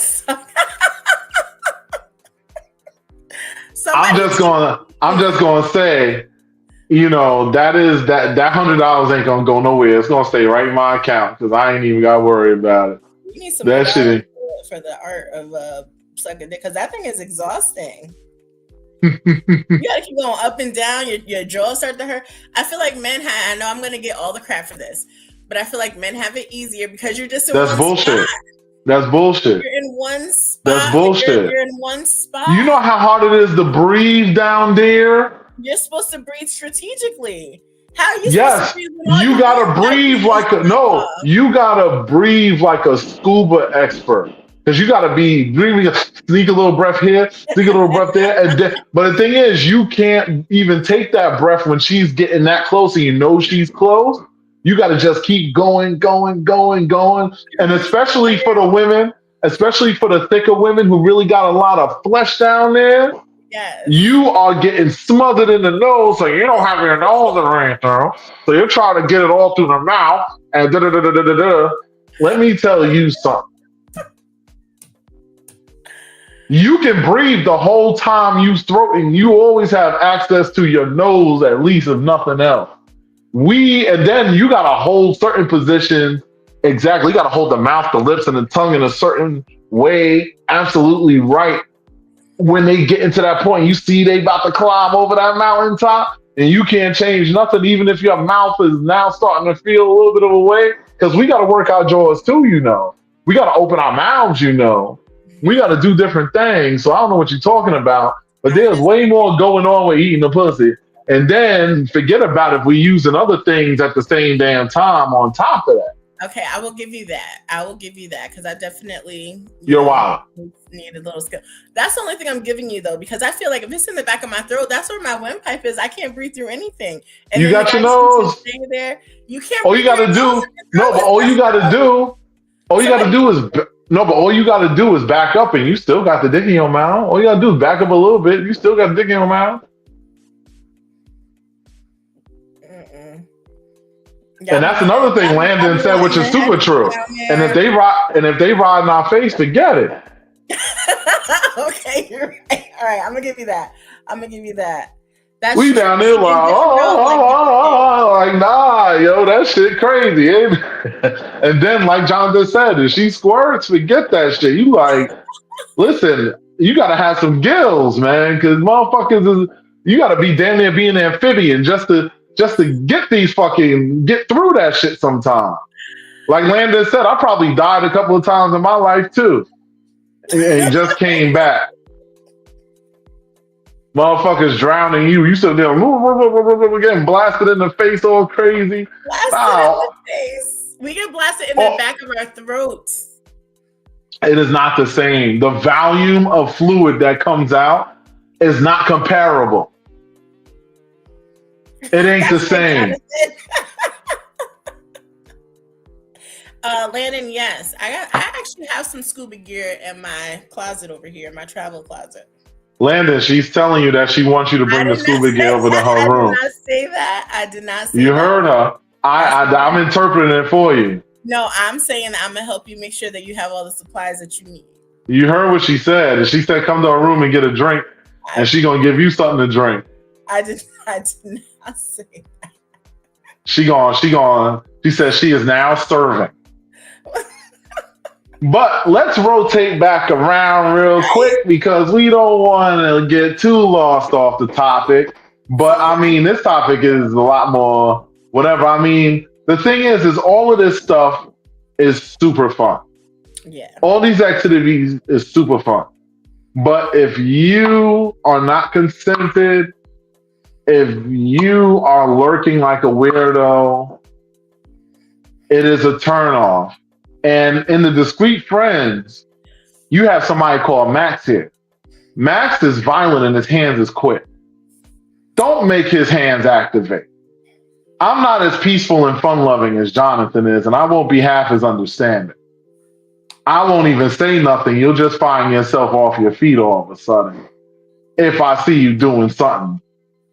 I'm just gonna say, that $100 ain't gonna go nowhere. It's gonna stay right in my account because I ain't even gotta worry about it. You need some that shit for the art of sucking dick, because that thing is exhausting. You gotta keep going up and down. Your jaws start to hurt. I feel like men I know I'm gonna get all the crap for this, but I feel like men have it easier because you're just in That's one bullshit. spot. That's bullshit. You're in one spot. That's bullshit. You're in one spot. You know how hard it is to breathe down there? You're supposed to breathe strategically. How are you supposed to breathe? You gotta breathe you gotta breathe like a scuba expert. Because you gotta be breathing, sneak a little breath here, sneak a little breath there. But the thing is, you can't even take that breath when she's getting that close and you know she's close. You got to just keep going. And especially for the women, especially for the thicker women who really got a lot of flesh down there, you are getting smothered in the nose, so you don't have your nose ring through. So you're trying to get it all through the mouth. And Let me tell you something. You can breathe the whole time you throw, and you always have access to your nose, at least, if nothing else. And then you got to hold certain positions. Exactly. You got to hold the mouth, the lips, and the tongue in a certain way. Absolutely right. When they get into that point, you see they about to climb over that mountaintop and you can't change nothing, even if your mouth is now starting to feel a little bit of a way, because we got to work our jaws too, We got to open our mouths, We got to do different things. So I don't know what you're talking about, but there's way more going on with eating the pussy. And then forget about if we using other things at the same damn time on top of that. Okay, I will give you that. Because I definitely You're wild. Need a little skill. That's the only thing I'm giving you though, because I feel like if it's in the back of my throat, that's where my windpipe is. I can't breathe through anything. And you got your nose. There, you can't. All you got to do, but all you got to do is back up, and you still got the dick in your mouth. All you got to do is back up a little bit. You still got the dick in your mouth. And that's another thing Landon said, which is super true. And if they ride in our face, forget it. Okay, you're right. All right, I'm gonna give you that. That's we down there like, like, nah, yo, that shit crazy. And then, like Jonathan said, if she squirts, forget that shit. You like, listen, you gotta have some gills, man, because motherfuckers you gotta be damn near being an amphibian just to get get through that shit sometime. Like Landon said, I probably died a couple of times in my life too. And just came back. Motherfuckers drowning you. You still there getting blasted in the face all crazy. Blasted in the face. We get blasted in the back of our throats. It is not the same. The volume of fluid that comes out is not comparable. It ain't the same. Landon, yes. I actually have some scuba gear in my closet over here, my travel closet. Landon, she's telling you that she wants you to I bring the did not scuba say gear over to that. her I did room. not say that. I did not say You that. heard her. That's I'm interpreting it for you. no, I'm saying that I'm gonna help you make sure that you have all the supplies that you need. You heard what she said. She said, "Come to her room and get a drink," and I she gonna give you something to drink. I did not say She says she is now serving. But let's rotate back around real quick because we don't want to get too lost off the topic. But See, I mean, this topic is a lot more whatever. I mean, the thing is all of this stuff is super fun. yeah. All these activities is super fun. But if you are not consented, if you are lurking like a weirdo, it is a turnoff. And in the discreet friends, you have somebody called Max here. Max is violent and his hands is quick. Don't make his hands activate. I'm not as peaceful and fun loving as Jonathan is, and I won't be half as understanding. I won't even say nothing. You'll just find yourself off your feet all of a sudden. If I see you doing something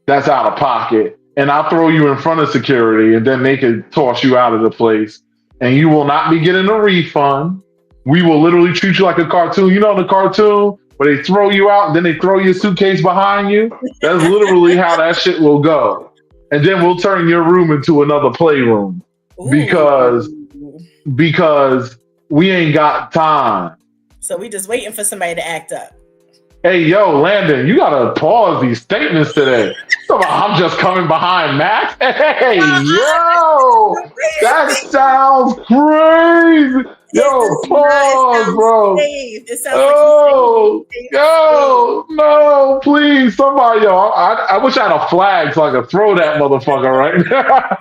that's out of pocket, and I'll throw you in front of security, and then they can toss you out of the place, and you will not be getting a refund. We will literally treat you like a cartoon. You know the cartoon where they throw you out and then they throw your suitcase behind you? That's literally how that shit will go. And then we'll turn your room into another playroom because Ooh. because we ain't got time. So we just waiting for somebody to act up. Hey, yo, Landon, you gotta pause these statements today. I'm just coming behind Max. Hey, yo, that sounds crazy. It Yo, does not pause, sound bro. safe. It sounds like Oh, he's saying yo, no, please, somebody, yo. I wish I had a flag so I could throw that motherfucker right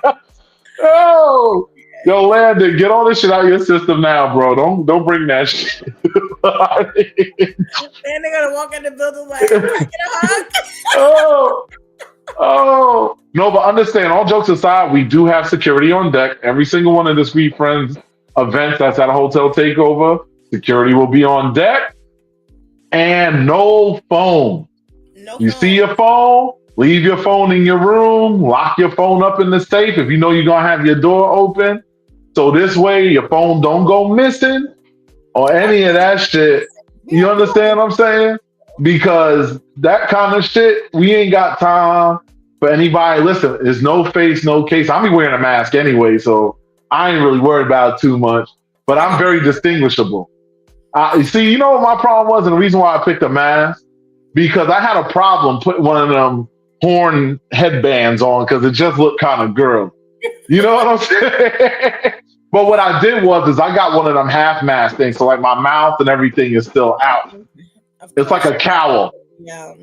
now. Oh, yo, Landon, get all this shit out of your system now, bro. Don't bring that shit. and they're gonna walk in the building like, "Can I get a hug?" Oh, oh. No, but understand, all jokes aside, we do have security on deck. Every single one of the Sweet Friends events that's at a hotel takeover, security will be on deck. And no phone. No You see phone. your phone, leave your phone in your room, lock your phone up in the safe if you know you're gonna have your door open. So this way your phone don't go missing or any of that shit. We You don't do understand what I'm saying? Because that kind of shit, we ain't got time for anybody. Listen, there's no face, no case. I'm be wearing a mask anyway, so I ain't really worried about it too much. But I'm very distinguishable. You see, you know what my problem was, and the reason why I picked a mask because I had a problem putting one of them horn headbands on because it just looked kind of girly. You know what I'm saying? But what I did was is I got one of them half mask things, so like my mouth and everything is still out. Of It's like course. a cowl. Yeah.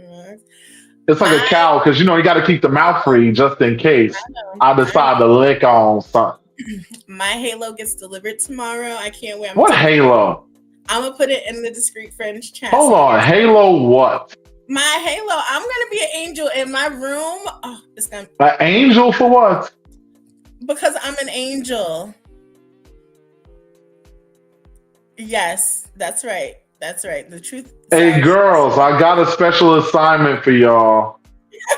It's like a My cowl because you know you got to keep the mouth free just in case I I decide to lick on something. my Halo gets delivered tomorrow. I can't wait. What Halo? I'm gonna put it in the discreet friends chat. Hold on, Halo what? My Halo. I'm gonna be an angel in my room. Oh, it's gonna An angel for what? because I'm an angel. Yes, that's right. That's right. The truth. Hey Sorry. girls, I got a special assignment for y'all.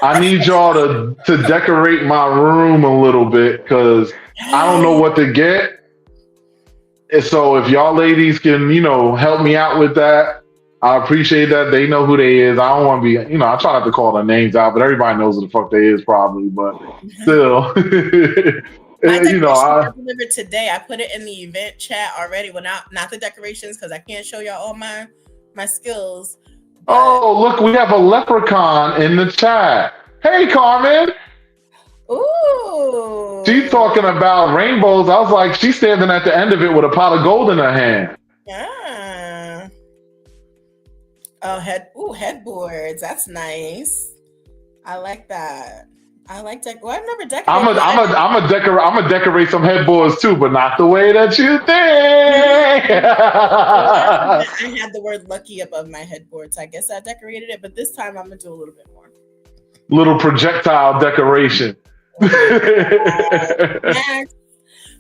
I need y'all to decorate my room a little bit because I don't know what to get. And so if y'all ladies can, help me out with that, I appreciate that. They know who they is. I don't want to be, I try not to call their names out, but everybody knows who the fuck they is probably. But still, My decorations I, got delivered today. I put it in the event chat already. Well, not the decorations because I can't show y'all all my skills. But oh, look, we have a leprechaun in the chat. Hey, Carmen. ooh, She's talking about rainbows. I was like, she's standing at the end of it with a pot of gold in her hand. yeah. Oh, headboards. That's nice. I like that. I like Well, I've never decorated. I'm a decorate some headboards too, but not the way that you think. I had the word lucky above my headboard, so I guess I decorated it. But this time I'm gonna do a little bit more. Little projectile decoration. Max,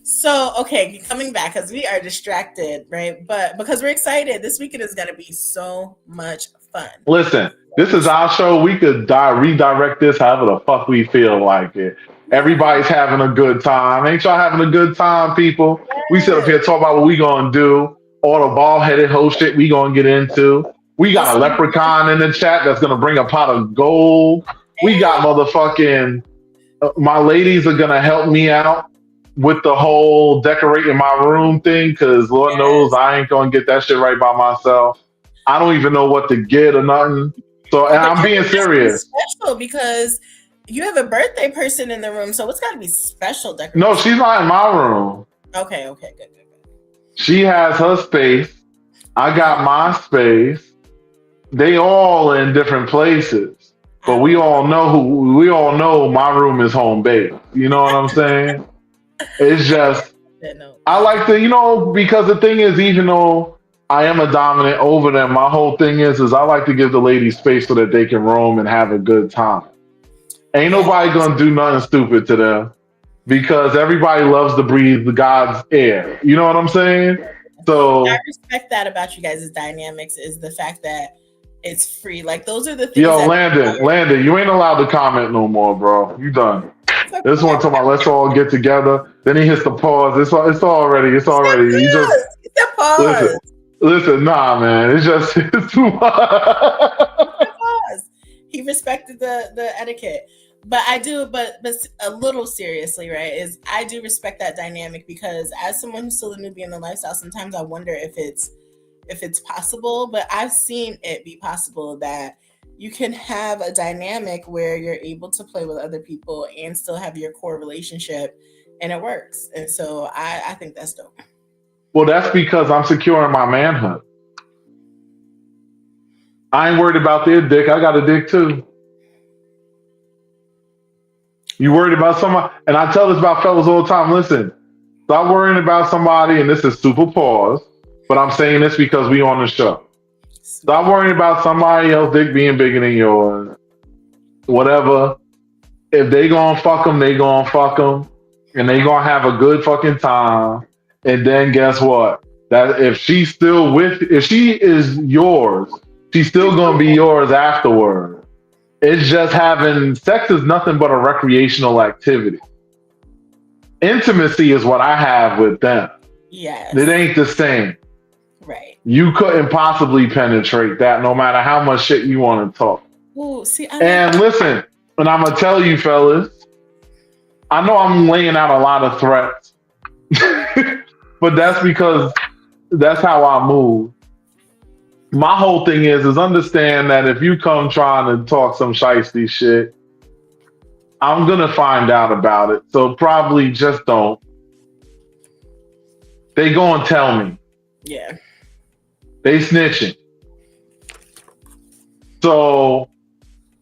So, okay, coming back because we are distracted, right? But because we're excited, this weekend is going to be so much fun. Listen, this is our show. We could redirect this however the fuck we feel like it. Everybody's having a good time. Ain't y'all having a good time, people? We sit up Yes. here talk about what we gonna do. All the ball headed whole shit we gonna get into. We got a Listen, leprechaun in the chat that's gonna bring a pot of gold. We got motherfucking my ladies are gonna help me out with the whole decorating my room thing because Lord knows yes. I ain't gonna get that shit right by myself. I don't even know what to get or nothing. So, and But I'm being it has to be serious. special because you have a birthday person in the room, so it's got to be special No, decoration. she's not in my room. Okay, okay, good, good, good. She has her space. I Uh-huh. got my space. They all in different places, but I will we all know my room is home base. You know what I'm saying? It's I just that note. I like to, because the thing is, even though I am a dominant over them, my whole thing is I like to give the ladies space so that they can roam and have a good time. Ain't Yeah, nobody gonna do nothing stupid to them because everybody loves to breathe the God's air. You know what I'm saying? I So, respect that about you guys' dynamics is the fact that it's free. Like those are the things yo, that Landon, you ain't allowed to comment no more, bro. You done. it's like, This one talking about let's all get together. Then he hits the pause. It's already. You just pause. It's a listen. pause. Listen, nah, man. It's just it's too much. It's a pause. He respected the etiquette. But I do, but a little seriously, right? Is I do respect that dynamic because as someone who's still a newbie in the lifestyle, sometimes I wonder if it's possible. But I've seen it be possible that you can have a dynamic where you're able to play with other people and still have your core relationship, and it works. And so I think that's dope. Well, that's because I'm securing my manhood. I ain't worried about their dick. I got a dick too. You worried about somebody, and I tell this about fellas all the time. Listen, stop worrying about somebody, and this is super pause, but I'm saying this because we on the show. Stop worrying about somebody else dick being bigger than yours. Whatever. If they gonna fuck them, they gonna fuck them, and they gonna have a good fucking time. And then guess what? That if she is yours, she's still gonna be yours afterward. It's just having sex is nothing but a recreational activity. Intimacy is what I have with them. It Yes. ain't the same. Right. You couldn't possibly penetrate that no matter how much shit you want to talk. Oh, see, I like And listen, and I'm gonna tell you fellas, I know I'm laying out a lot of threats, but that's because that's how I move. My whole thing is understand that if you come trying to talk some shiesty shit, I'm gonna find out about it. So probably just don't. They go and tell me. yeah. They snitching. So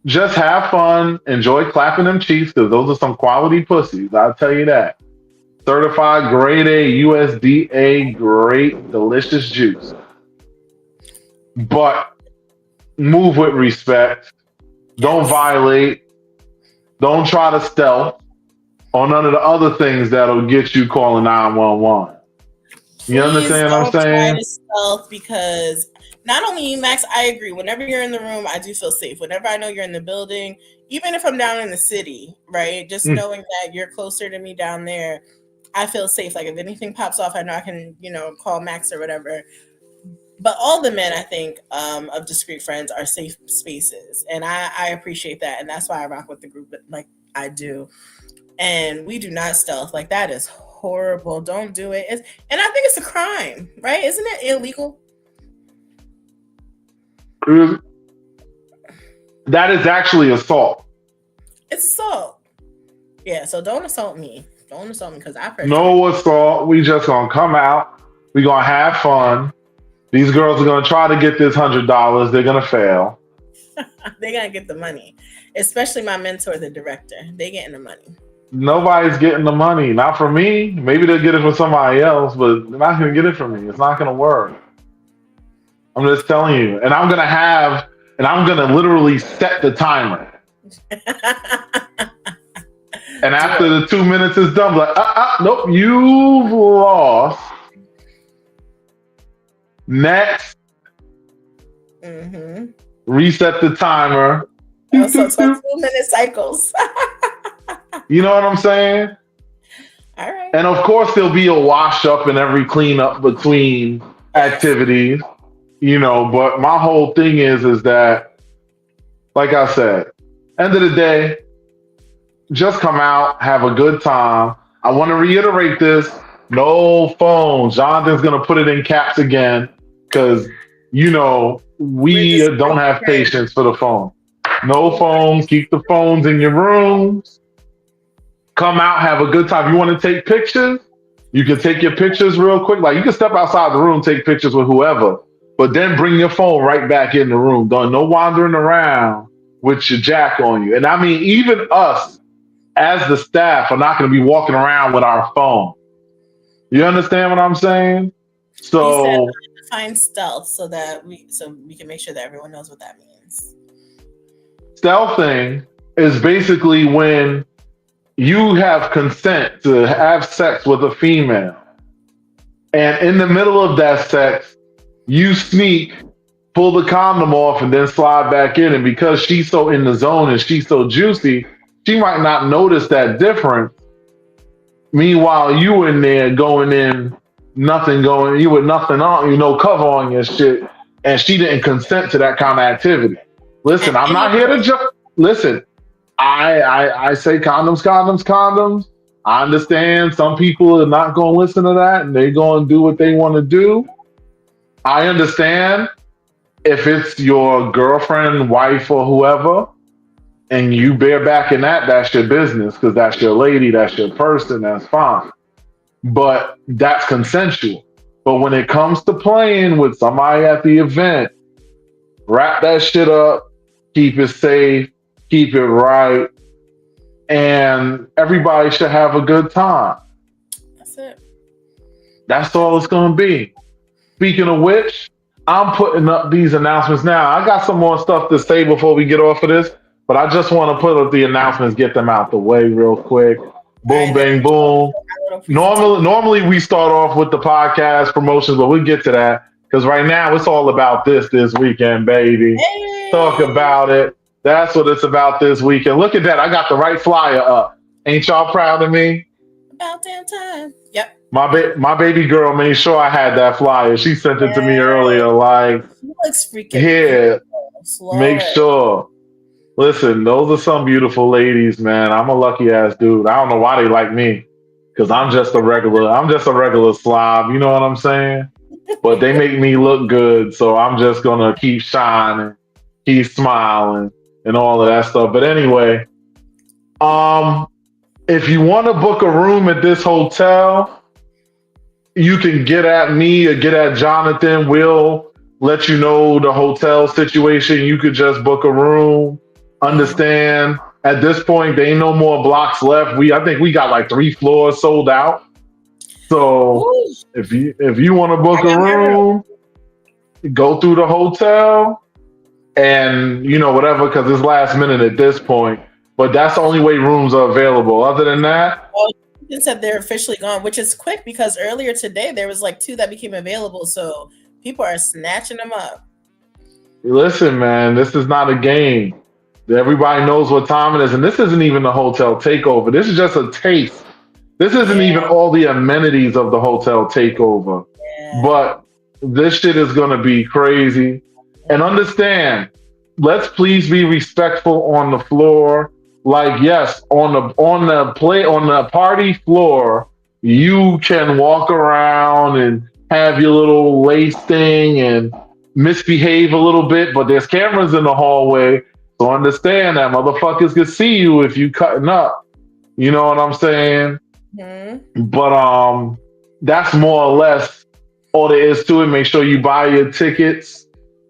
just have fun, enjoy clapping them cheeks because those are some quality pussies. I'll tell you that. Certified grade A, USDA, great, delicious juice. But move with respect. Don't Yes. violate. Don't try to stealth or none of the other things that'll get you calling 911. You Please understand what I'm don't try saying? to stealth because not only you, Max, I agree. Whenever you're in the room, I do feel safe. Whenever I know you're in the building, even if I'm down in the city, right? Just Mm. knowing that you're closer to me down there, I feel safe. Like if anything pops off, I know I can, call Max or whatever. But all the men, I think, of discreet friends are safe spaces, and I appreciate that, and that's why I rock with the group like I do. And we do not stealth. Like that is horrible. Don't do it. And I think it's a crime, right? Isn't it illegal? That is actually assault. It's assault. Yeah, so don't assault me. Don't assault me because I personally No assault. We just gonna come out. We gonna have fun. These girls are gonna try to get this $100. They're gonna fail. they gotta get the money. Especially my mentor, the director. They getting the money. Nobody's getting the money. Not from me. Maybe they'll get it from somebody else, but they're not gonna get it from me. It's not gonna work. I'm just telling you. And I'm gonna literally set the timer. And Do after it. the 2 minutes is done, like, nope, you've lost. Next, Mm-hmm. reset the timer. Oh, Doop, so doop, so doop. 2 minute cycles. You know what I'm saying? All right. And of course, there'll be a wash up and every cleanup between Yes. activities, but my whole thing is that, like I said, end of the day, just come out, have a good time. I want to reiterate this: no phones. Jonathan's gonna put it in caps again because We're we just don't have friends. patience for the phone. No phones. Keep the phones in your rooms. Come out, have a good time. You want to take pictures? You can take your pictures real quick. Like you can step outside the room, take pictures with whoever, but then bring your phone right back in the room. Don't no wandering around with your jack on you. And I mean, even us as the staff are not going to be walking around with our phone. You understand what I'm saying? He said So define stealth so we can make sure that everyone knows what that means. stealthing is basically when you have consent to have sex with a female, and in the middle of that sex, you sneak, pull the condom off, and then slide back in. And because she's so in the zone and she's so juicy, she might not notice that difference. Meanwhile, you in there going in, nothing going, you with nothing on, cover on your shit, and she didn't consent to that kind of activity. Listen, And I'm not here to anyway, judge. Listen, I say condoms, condoms, condoms. I understand some people are not going to listen to that and they're going to do what they want to do. I understand if it's your girlfriend, wife, or whoever, and you bear back in that, that's your business because that's your lady, that's your person, that's fine. But that's consensual. But when it comes to playing with somebody at the event, wrap that shit up, keep it safe, keep it right, and everybody should have a good time. that's it. That's all That's it's going to be. Speaking of which, I'm putting up these announcements now. I got some more stuff to say before we get off of this, but I just want to put up the announcements, get them out the way real quick. all Boom, right. Then bang, I'll boom. show my little presentation. Normally we start off with the podcast promotions, but we'll get to that because right now it's all about this weekend, baby. Talk Hey, about it. That's what it's about this weekend. Look at that. I got the right flyer up. Ain't y'all proud of me? about damn time. Yep. My baby girl made sure I had that flyer. She sent it to me Yay. earlier. Like, He looks freaking here, beautiful. make Lord. sure. Listen, those are some beautiful ladies, man. I'm a lucky ass dude. I don't know why they like me, because I'm just a regular. I'm just a regular slob. You know what I'm saying? But they make me look good, so I'm just gonna keep shining, keep smiling, and all of that stuff. But anyway, um, if you want to book a room at this hotel, you can get at me or get at Jonathan. We'll let you know the hotel situation. You could just book a room. Mhm. Understand? At this point, there ain't no more blocks left. I think we got like 3 floors sold out. So Ooh, if you want to I book a got my room. room, go through the hotel and whatever because it's last minute at this point. But that's the only way rooms are available. Other than that, Well, you said they're officially gone, which is quick because earlier today there was like two that became available, so people are snatching them up. listen, man, this is not a game. Everybody knows what time it is, and this isn't even the hotel takeover. This is just a taste. This isn't Yeah, even all the amenities of the hotel takeover. yeah. But this shit is gonna be crazy. And Mhm. understand, let's please be respectful on the floor. Like, yes, on the party floor, you can walk around and have your little lace thing and misbehave a little bit, but there's cameras in the hallway. So understand that motherfuckers can see you if you cutting up. You know what I'm saying? Mhm. But that's more or less all there is to it. Make sure you buy your tickets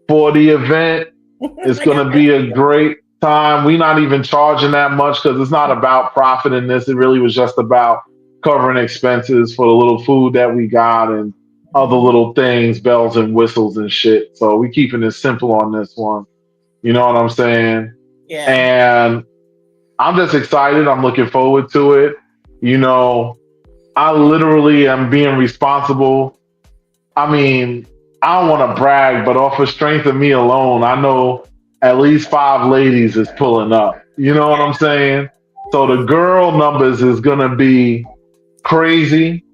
for the event. It's I got gonna my be a great time. We're not even charging that much because it's not about profit in this. It really was just about covering expenses for the little food that we got and other Mhm. little things, bells and whistles and shit. So we keeping it simple on this one. You know what I'm saying? Yeah. And I'm just excited. I'm looking forward to it. You know, I literally am being responsible. I mean, I don't want to brag, but off of strength of me alone, I know at least 5 ladies is pulling up. You know what I'm saying? So the girl numbers is gonna be crazy.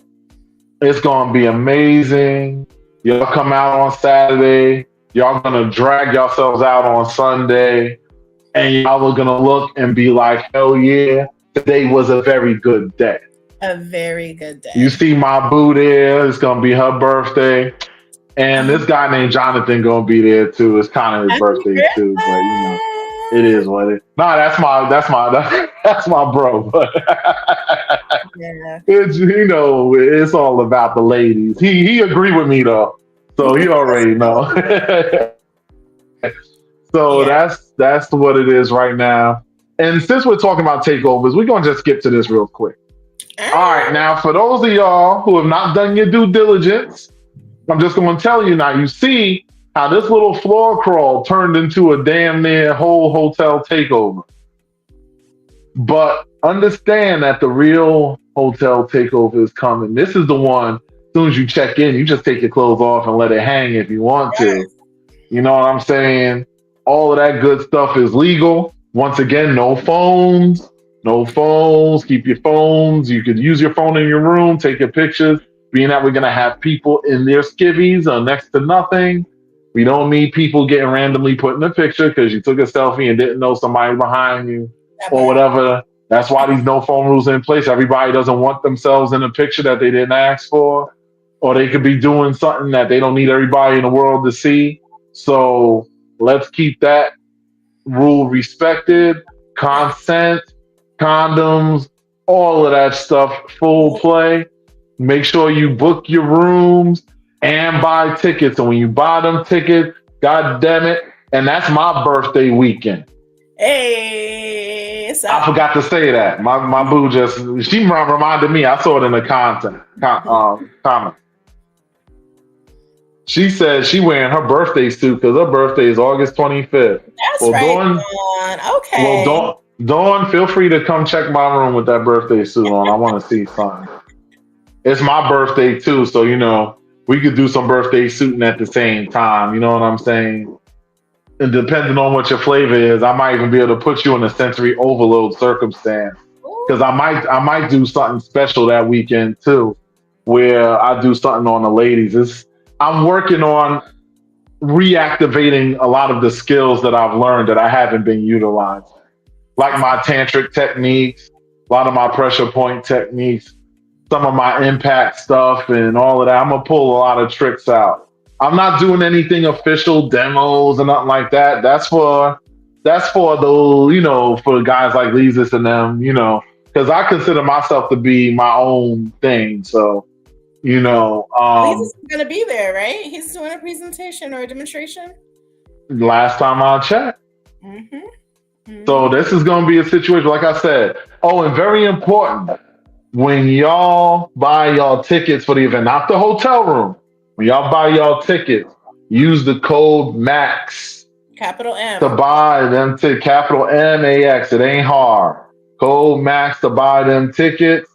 It's gonna be amazing. Y'all come out on Saturday. Y'all gonna drag yourselves out on Sunday, and y'all are gonna look and be like, "Hell yeah, today was a very good day." A very good You day. see my boo there. It's gonna be her birthday. And Oh, this guy named Jonathan gonna be there too. It's kind of his happy birthday too, but it birthday! is what it. Nah, that's my bro. But Yeah. it's it's all about the ladies. He agreed with me though, so he That's already know. good. So Yeah. that's what it is right now. And since we're talking about takeovers, we're gonna just skip to this real quick. All right, Ah, now for those of y'all who have not done your due diligence, I'm just going to tell you now. You see how this little floor crawl turned into a damn near whole hotel takeover. But understand that the real hotel takeover is coming. This is the one. As soon as you check in, you just take your clothes off and let it hang if you want to. yes. You know what I'm saying? All of that good stuff is legal. Once again, no phones. No phones. Keep your phones. You could use your phone in your room, take your pictures. Being that we're going to have people in their skivvies or next to nothing, we don't need people getting randomly put in a picture because you took a selfie and didn't know somebody behind you That or part. whatever. That's why these no phone rules are in place. Everybody doesn't want themselves in a picture that they didn't ask for, or they could be doing something that they don't need everybody in the world to see. So let's keep that rule respected. Yes. Consent, condoms, all of that stuff, full play. Make sure you book your rooms and buy tickets. And when you buy them tickets, God damn it, and that's my birthday weekend. Hey, I so forgot to say that. My boo just she reminded me. I saw it in the comment. She said she wearing her birthday suit because her birthday is August 25th. that's Well, right, Dawn, Dawn. well, Okay. Dawn, feel free to come check my room with that birthday suit on. I want to see something. It's my birthday too, so we could do some birthday suiting at the same time. You know what I'm saying? And depending on what your flavor is, I might even be able to put you in a sensory overload circumstance because Ooh, I might do something special that weekend too, where I do something on the ladies. I'm working on reactivating a lot of the skills that I've learned that I haven't been utilizing, like my tantric techniques, a lot of my pressure point techniques, some of my impact stuff, and all of that. I'm gonna pull a lot of tricks out. I'm not doing anything official demos and nothing like that. That's for those for guys like Leezus and them, because I consider myself to be my own thing. So you know, Lisa's um, gonna be there, right? He's doing a presentation or a demonstration. last time I checked. Mm-hmm. So Mm-hmm. this is going to be a situation, like I said. Oh, and very important, when y'all buy y'all tickets for the event, not the hotel room, when y'all buy y'all tickets, use the code MAX Capital to M. buy them to capital MAX. It ain't hard. Code MAX to buy them tickets.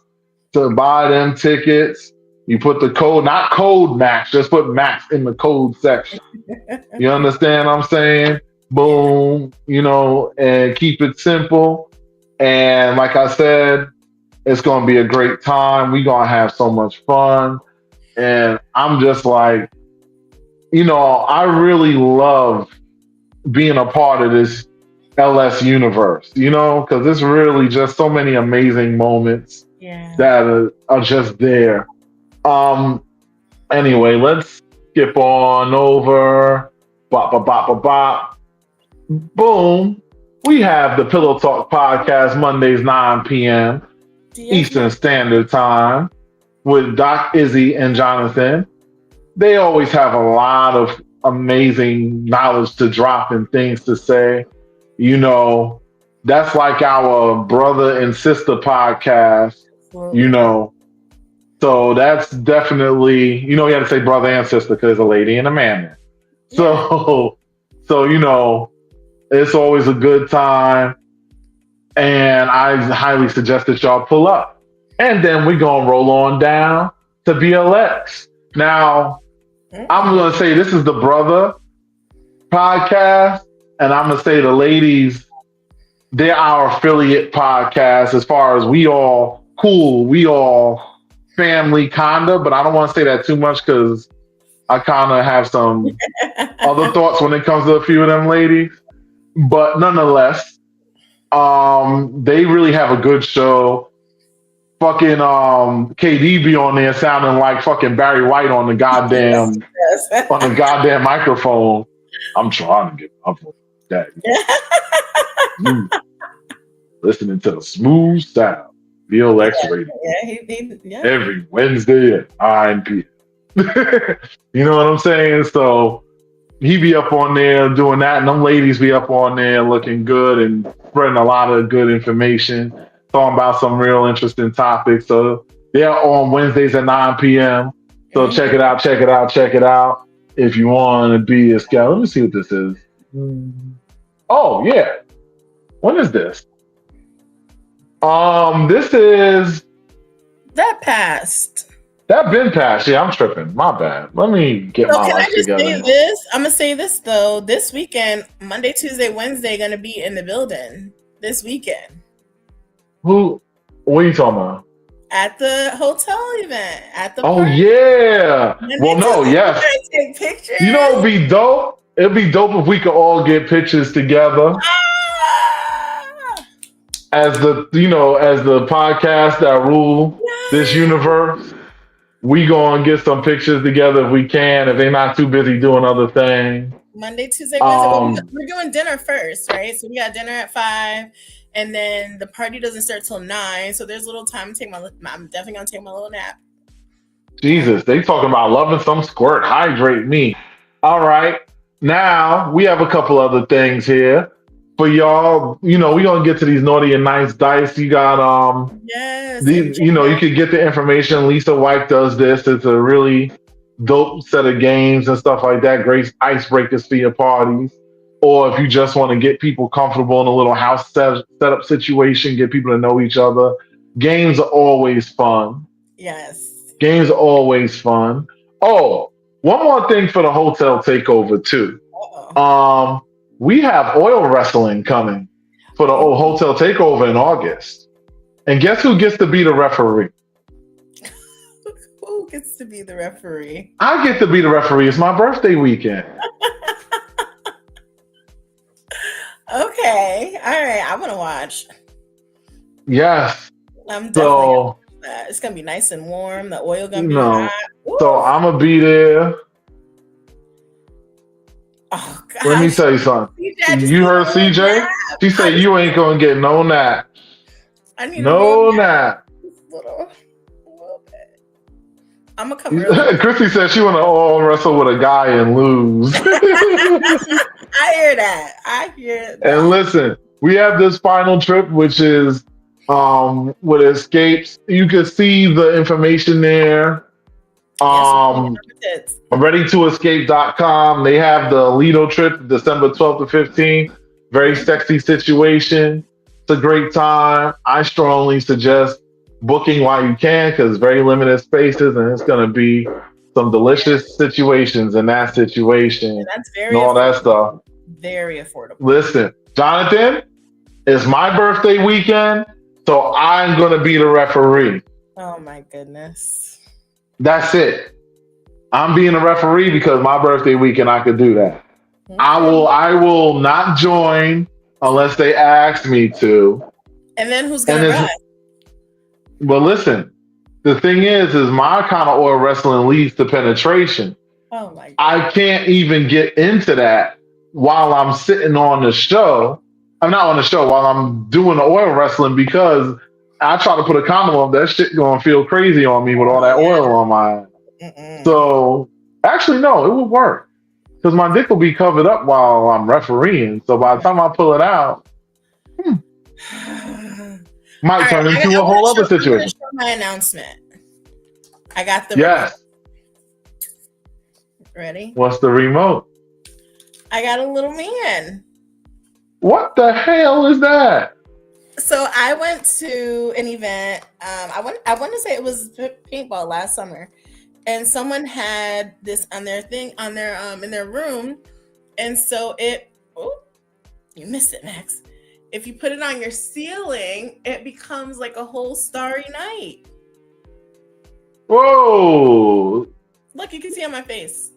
To buy them tickets, you put the code, not code MAX, just put MAX in the code section. You understand what I'm saying? Yeah. Boom, and keep it simple. And like I said, it's going to be a great time. We're going to have so much fun. And I'm just like, I really love being a part of this LS universe, because it's really just so many amazing moments Yeah. that are just there. Um, anyway, let's skip on over. Bop, bop, bop, bop, bop. Boom. We have the Pillow Talk podcast Mondays, 9 p.m. Do you have Eastern Standard Time with Doc, Izzy, and Jonathan. They always have a lot of amazing knowledge to drop and things to say. You know, that's like our brother and sister podcast, you absolutely? know. So that's definitely, you had to say brother and sister because a lady and a man there. Yeah. So, so it's always a good time. And I highly suggest that y'all pull up. And then we're going to roll on down to BLX. Now, I'm going to say this is the brother podcast, and I'm going to say the ladies, they're our affiliate podcast as far as we all cool, we all family, kinda, but I don't want to say that too much because I kind of have some other thoughts when it comes to a few of them ladies. But nonetheless, they really have a good show. Fucking KD be on there sounding like fucking Barry White on the goddamn microphone. I'm trying to get my voice that. Listening to the smooth sound, BLX radio. Every Wednesday at 9 p.m. You know what I'm saying? So he be up on there doing that, and them ladies be up on there looking good and spreading a lot of good information, talking about some real interesting topics. So they're on Wednesdays at 9 p.m. So check it out if you want to be a scout. Let me see what this is. Oh yeah, when is this? This is that passed. That been passed. Yeah, I'm tripping. My bad. Let me get my life together. Say this? I'm gonna say this though. This weekend, Monday, Tuesday, Wednesday, gonna be in the building. This weekend. Who? What are you talking about? At the hotel event. At the party. Yeah. Well, no, yes. Take pictures. You know, it'd be dope. It'd be dope if we could all get pictures together. As the podcast that rule this universe, we gonna get some pictures together if we can. If they're not too busy doing other things. Monday, Tuesday, Wednesday. We're doing dinner first, right? So we got dinner at 5, and then the party doesn't start till 9. So there's a little time to I'm definitely gonna take my little nap. Jesus, they talking about loving some squirt. Hydrate me. All right. Now we have a couple other things here. For y'all, we're gonna get to these naughty and nice dice. You got you could get the information. Lisa White does this. It's a really dope set of games and stuff like that. Great icebreakers for your parties. Or if you just want to get people comfortable in a little house setup situation, get people to know each other. Games are always fun. Yes. Games are always fun. Oh, one more thing for the hotel takeover too. We have oil wrestling coming for the old hotel takeover in August. And guess who gets to be the referee? Who gets to be the referee? I get to be the referee. It's my birthday weekend. Okay. All right. I'm going to watch. Yes. I'm definitely going to watch that. It's going to be nice and warm. The oil going to be hot. Ooh. So I'm going to be there. Oh, God. Let me tell you something. You heard CJ? She said you ain't gonna get no nap. I need no nap. Little bit. I'm gonna come early. Chrissy said she wanna all wrestle with a guy and lose. I hear that. And listen, we have this final trip, which is with escapes. You can see the information there. ReadyToEscape.com. They have the Lido trip, December 12th to 15th. Very sexy situation. It's a great time. I strongly suggest booking while you can because very limited spaces, and it's going to be some delicious situations in that situation. And that's very and all that stuff. Very affordable. Listen, Jonathan, it's my birthday weekend, so I'm going to be the referee. Oh my goodness. That's it. I'm being a referee because my birthday weekend I could do that. Okay. I will not join unless they ask me to. And then who's gonna run? Well, listen. The thing is my kind of oil wrestling leads to penetration. Oh my God. I can't even get into that while I'm sitting on the show. I'm not on the show while I'm doing the oil wrestling because I try to put a condom on. That shit gonna feel crazy on me with all that oil on my. So actually, no, it would work because my dick will be covered up while I'm refereeing. So by the time I pull it out, might turn into a whole other situation. Show my announcement. I got the remote. Ready? What's the remote? I got a little man. What the hell is that? So I went to an event. I want to say it was paintball last summer, and someone had this on their thing on their in their room, and so it. Oh, you missed it, Max. If you put it on your ceiling, it becomes like a whole starry night. Whoa! Look, you can see on my face.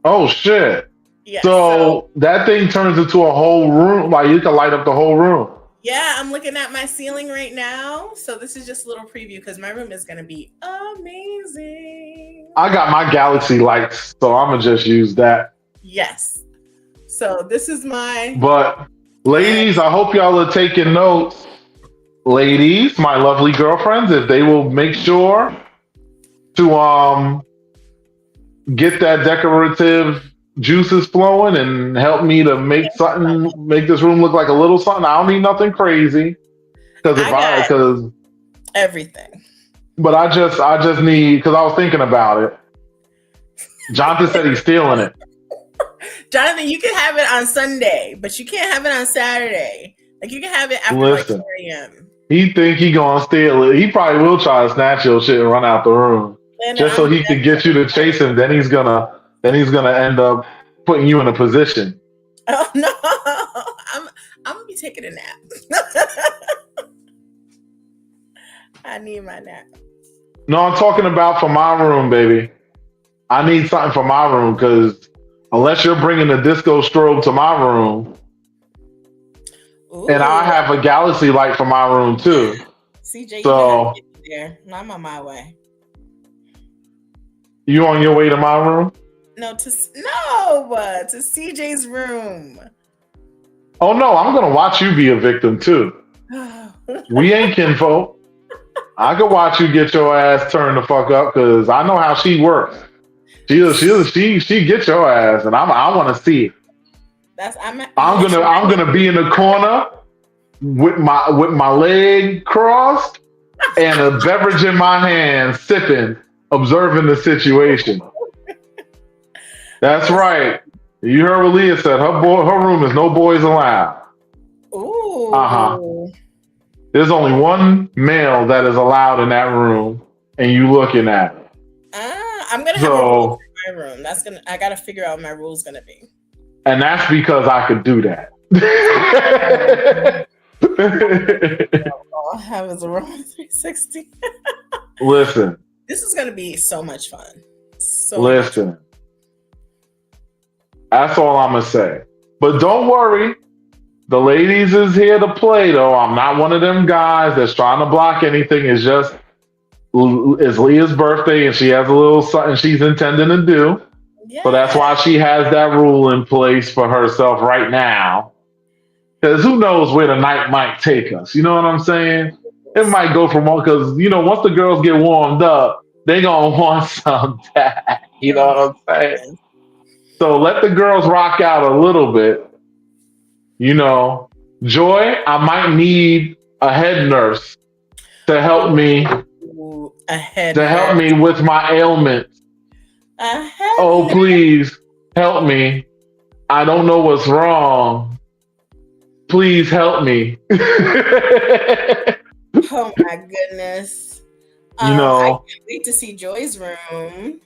Oh shit! Yes. So So that thing turns into a whole room. Like you can light up the whole room. yeah, I'm looking at my ceiling right now. So this is just a little preview because my room is gonna be amazing. I got my galaxy lights, so I'm gonna just use that. Yes. So this is my But my ladies, I hope y'all are taking notes. Ladies, my lovely girlfriends, if they will make sure to get that decorative juices flowing and help me to make this room look like a little something. I don't need nothing crazy because I got because everything. but I just need because I was thinking about it. Jonathan said he's stealing it. Jonathan, you can have it on Sunday, but you can't have it on Saturday. Like you can have it after like Listen, 4 a.m. he think he gonna steal it. He probably will try to snatch your shit and run out the room Landon, just so I'm he can get you definitely to chase him. Then he's gonna end up putting you in a position. oh no. I'm gonna be taking a nap. I need my nap. No, I'm talking about for my room, baby. I need something for my room because unless you're bringing the disco strobe to my room, and I Ooh, have a galaxy light for my room too. CJ, you do have to So get me there. No, I'm on my way. you on your way to my room? No, to CJ's room. Oh no, I'm gonna watch you be a victim too. We ain't kinfolk. I could watch you get your ass turned the fuck up because I know how she works. She gets your ass, and I want to see it. That's I'm I'm listen. gonna I'm gonna be in the corner with my leg crossed and a beverage in my hand, sipping, observing the situation. That's Listen. right. You heard what Leah said. Her room is no boys allowed. Uh huh. Ooh. There's only one male that is allowed in that room, and you looking at it. I'm gonna have a rule So, for my room. I gotta figure out what my rule's gonna be. and that's because I could do that. All I have is a room 360. Listen, This is gonna be so much fun. So much. listen. That's all I'm gonna say. But don't worry, the ladies is here to play. Though I'm not one of them guys that's trying to block anything. It's Leah's birthday, and she has a little something she's intending to do. So that's Yeah. why she has that rule in place for herself right now. Because who knows where the night might take us? You know what I'm saying? It might go from one because once the girls get warmed up, they gonna want some that. You know Oh my what I'm saying? goodness. So let the girls rock out a little bit. You know, Joy, I might need a head nurse to help me Ooh, a head to help nurse. me with my ailments. A head Oh, nurse. please help me. I don't know what's wrong. Please help me. Oh my goodness. you I know, can't wait to see Joy's room.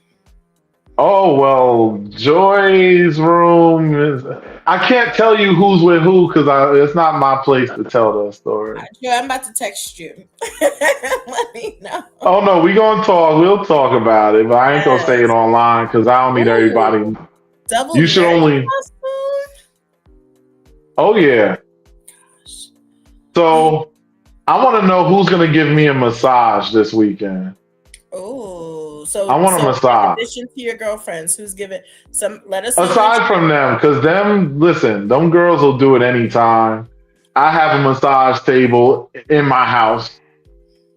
oh, well, Joy's room is. I can't tell you who's with who because it's not my place to tell that story. Joy, I'm about to text you. Let me know. Oh, no, we going to talk. We'll talk about it, but I ain't going to say it Yes. online because I don't need everybody. Ooh, double You should nurse only. costume? Oh, yeah. So I want to know who's going to give me a massage this weekend. Oh, I so want a in massage. addition to your girlfriends, who's given some? Let us know in the Aside from them, because listen, them girls will do it anytime. I have a massage table in my house.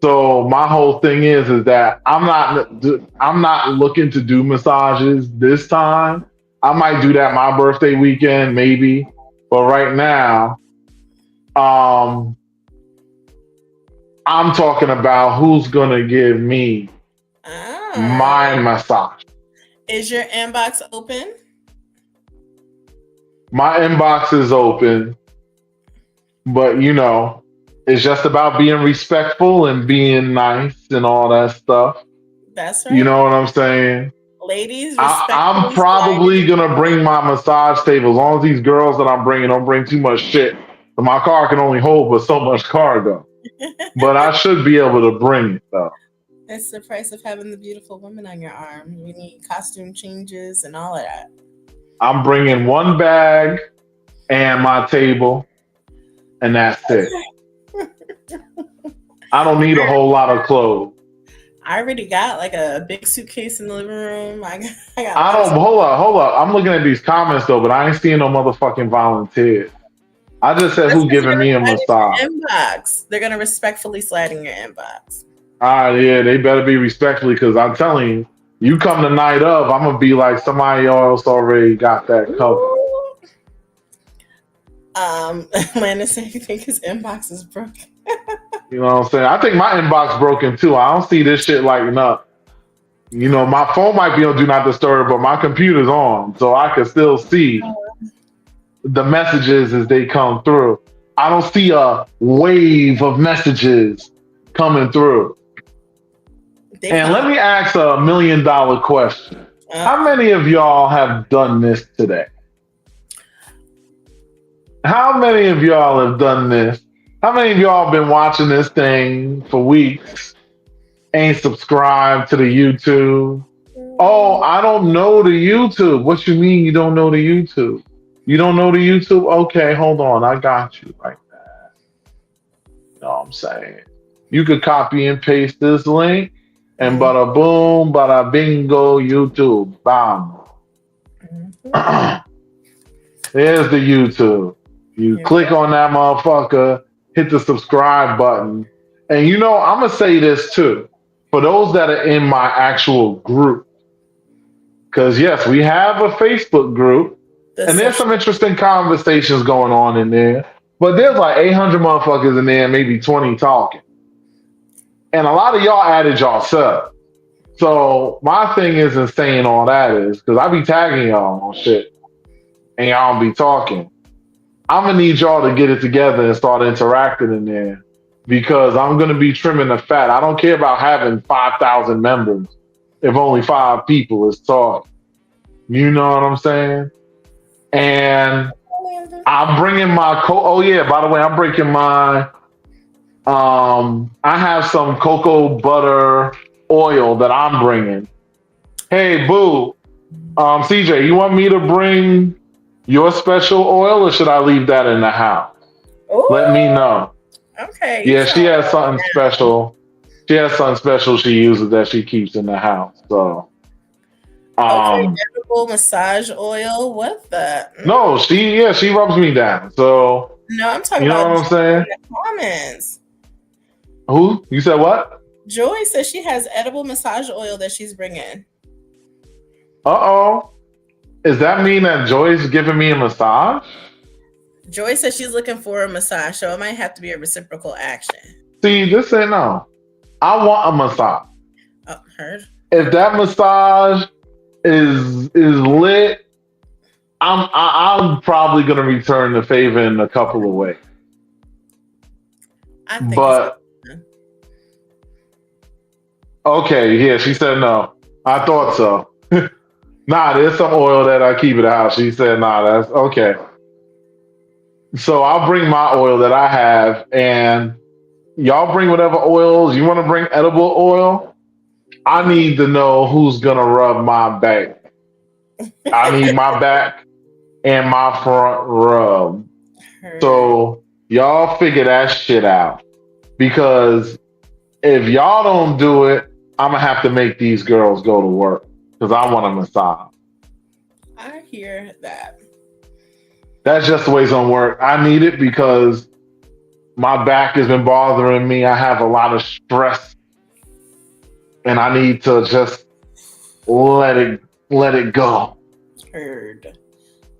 So my whole thing is that I'm not looking to do massages this time. I might do that my birthday weekend, maybe. But right now, um, I'm talking about who's gonna give me my Ah, massage. is your inbox open? My inbox is open. But it's just about being respectful and being nice and all that stuff. That's You know right. what I'm saying? Ladies, I'm respectfully slide in probably your gonna bring my massage table as long as these girls that I'm bringing don't bring too much shit. My car can only hold but so much cargo, but I should be able to bring it though. It's the price of having the beautiful woman on your arm. We need costume changes and all of that. I'm bringing one bag and my table, and that's it. I don't need a whole lot of clothes. I already got like a big suitcase in the living room. I got a I lot of don't stuff. hold up. I'm looking at these comments though, but I ain't seeing no motherfucking volunteers. I just said That's who because they're giving gonna me a slide massage. in your inbox. They're gonna respectfully slide in your inbox. Yeah, they better be respectfully because I'm telling you, you come the night of, I'm gonna be like somebody else already got that covered. Ooh. Landon said you think his inbox is broken. You know what I'm saying? I think my inbox broken too. I don't see this shit lighting up. My phone might be on do not disturb, but my computer's on, so I can still see the messages as they come through. I don't see a wave of messages coming through. They And let come. me ask $1 million question. How Uh-oh. many of y'all have done this today? How many of y'all have done this? How many of y'all have been watching this thing for weeks? Ain't subscribed to the YouTube? Oh, I don't know the YouTube. What you mean you don't know the YouTube? You don't know the YouTube? Okay, hold on. I got you right now. You know what I'm saying? You could copy and paste this link and Mhm. bada boom, bada bingo, YouTube. Bam. Mhm. There's the YouTube. You Here we click go. on that motherfucker, hit the subscribe button. And I'm going to say this too. For those that are in my actual group, because yes, we have a Facebook group, The and there's social. some interesting conversations going on in there. But there's like 800 motherfuckers in there, maybe 20 talking. And a lot of y'all added yourself. So my thing isn't saying all that is because I be tagging y'all on shit and y'all be talking. I'm gonna need y'all to get it together and start interacting in there because I'm gonna be trimming the fat. I don't care about having 5,000 members if only 5 people is talking. You know what I'm saying? And I'm bringing my oh yeah, by the way, I'm breaking my I have some cocoa butter oil that I'm bringing. Hey boo, CJ, you want me to bring your special oil or should I leave that in the house? Let me Ooh. know. Okay, you Yeah, she showing has up something special. She has something special she uses that she keeps in the house. So now. Okay, um edible massage oil. What the? no, she rubs me down. So No, I'm talking you know about what I'm Joy saying? in the comments. Who? You said what? Joy says she has edible massage oil that she's bringing. Uh-oh. Does that mean that Joy's giving me a massage? Joy says she's looking for a massage, so it might have to be a reciprocal action. See, this ain't no. I want a massage. Oh, heard. If that massage is lit, I'm probably gonna return the favor in a couple of ways. I think it's But okay, yeah, she said no. I thought so. Nah, there's some oil that I keep at the house. She said, nah, that's okay. So I'll bring my oil that I have, and y'all bring whatever oils you want to bring. Edible oil. I need to know who's gonna rub my back. I need my back and my front rub. heard. So y'all figure that shit out because if y'all don't do it, I'm gonna have to make these girls go to work because I want a massage. I hear that. That's just the way it's gonna work. I need it because my back has been bothering me. I have a lot of stress, and I need to just let it go. Heard.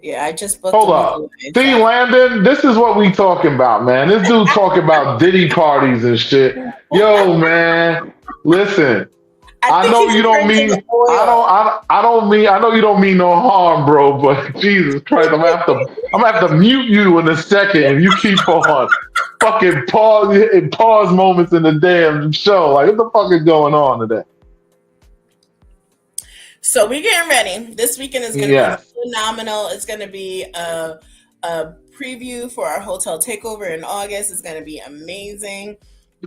Yeah, I just booked a Hold movie up. with See, Zach. Landon, this is what we talking about, man. This dude talking about Diddy parties and shit. Yo, man, listen. I I think know he's you don't referring to the mean oil. I don't mean I know you don't mean no harm, bro. But Jesus Christ, I'm gonna have to mute you in a second if you keep on fucking pause moments in the damn show. Like what the fuck is going on today? So we're getting ready. This weekend is going to be Yes, phenomenal. It's going to be a preview for our hotel takeover in August. It's going to be amazing.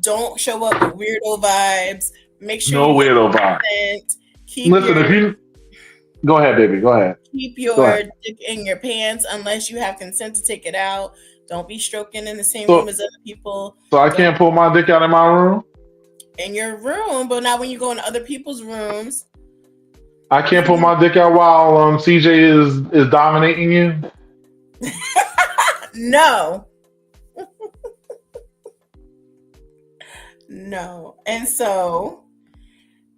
Don't show up with weirdo vibes. Make sure no you get weirdo vibe. consent. Keep Listen, your if you go ahead, baby, go ahead, keep go your ahead. dick in your pants unless you have consent to take it out. Don't be stroking in the same room So as other people. so I Don't can't pull my dick out of my room. in your room, but not when you go in other people's rooms. I can't pull my dick out while CJ is dominating you. No. No. And so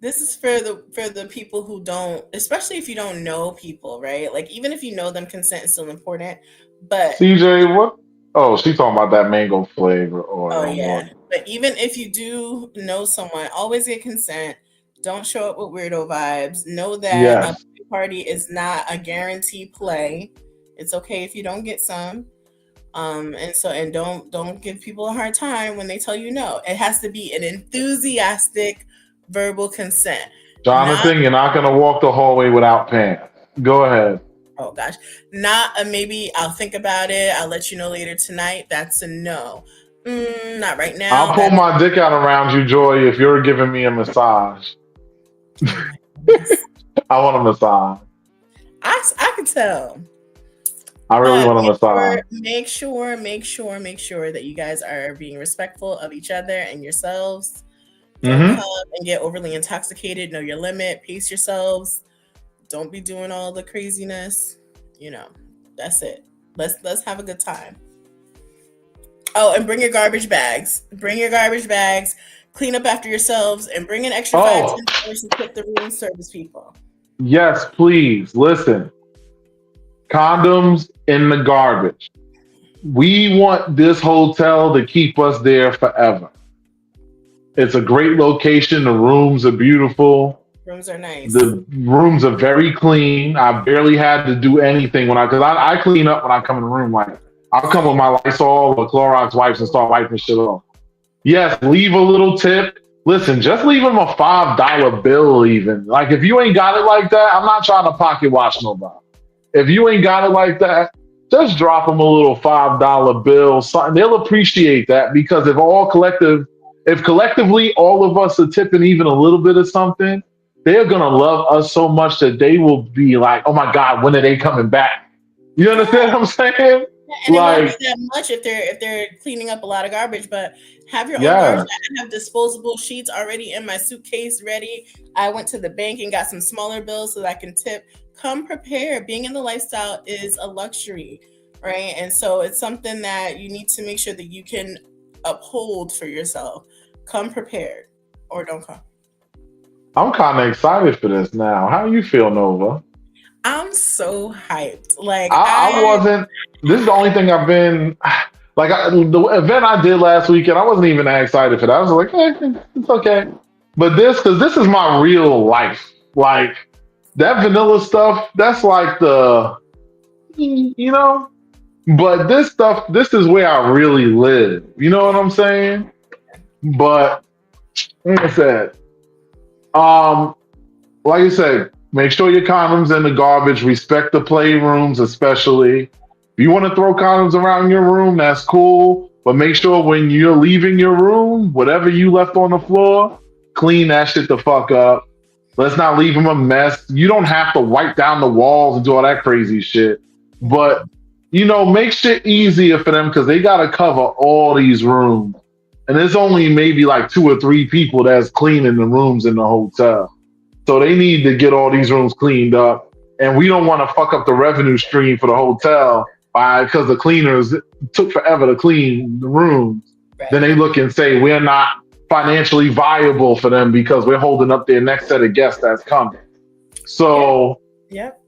this is for the people who don't, especially if you don't know people, right? Like even if you know them, consent is still important. But CJ, what? Oh, she's talking about that mango flavor oh oil. yeah. Lord. But even if you do know someone, always get consent. Don't show up with weirdo vibes. Know that a Yes, party is not a guarantee play. It's okay if you don't get some. And don't give people a hard time when they tell you no. It has to be an enthusiastic verbal consent. Not Jonathan, you're not gonna walk the hallway without pants. Go ahead. oh gosh, not a maybe I'll think about it. I'll let you know later tonight. That's a no. Not right now. I'll pull That's my dick out around you, Joy, if you're giving me a massage. oh my goodness. I want a massage. I can tell. I really But want a massage. make sure that you guys are being respectful of each other and yourselves. Don't Mm-hmm. come and get overly intoxicated. Know your limit. Pace yourselves. Don't be doing all the craziness. You know, that's it. Let's have a good time. Oh, and bring your garbage bags. Bring your garbage bags. Clean up after yourselves and bring an extra five Oh, ten dollars to tip the room service people. yes, please. Listen. Condoms in the garbage. We want this hotel to keep us there forever. It's a great location. The rooms are beautiful. Rooms are nice. The rooms are very clean. I barely had to do anything because I clean up when I come in the room. Like I'll come with my Lysol or Clorox wipes and start wiping shit off. Yes, leave a little tip. Listen, just leave them a $5 bill even. Like if you ain't got it like that, I'm not trying to pocket watch nobody. If you ain't got it like that, just drop them a little $5 bill. Something they'll appreciate that because if collectively all of us are tipping even a little bit of something, they're gonna love us so much that they will be like, "Oh my God, when are they coming back?" You understand what I'm saying? And it won't be Like, that much if they're cleaning up a lot of garbage, but have your own garbage. yeah, I have disposable sheets already in my suitcase ready. I went to the bank and got some smaller bills so that I can tip. Come prepared. Being in the lifestyle is a luxury, right? And so it's something that you need to make sure that you can uphold for yourself. Come prepared or don't come. I'm kind of excited for this now. How you feel, Nova? I'm so hyped. Like I I wasn't. This is the only thing I've been like. The event I did last weekend, I wasn't even that excited for that. I was like, it's okay. But because this is my real life. Like that vanilla stuff, that's like you know. But this stuff, this is where I really live. You know what I'm saying? But like I said, um, like you said, make sure your condoms in the garbage. Respect the playrooms, especially. If you want to throw condoms around your room, that's cool. But make sure when you're leaving your room, whatever you left on the floor, clean that shit the fuck up. Let's not leave them a mess. You don't have to wipe down the walls and do all that crazy shit. But make shit easier for them because they gotta cover all these rooms. And there's only maybe like 2 or 3 people that's cleaning the rooms in the hotel. So they need to get all these rooms cleaned up. And we don't want to fuck up the revenue stream for the hotel because the cleaners took forever to clean the rooms. Then right. they look and say we're not financially viable for them because we're holding up their next set of guests that's coming. Yeah. So, Yep.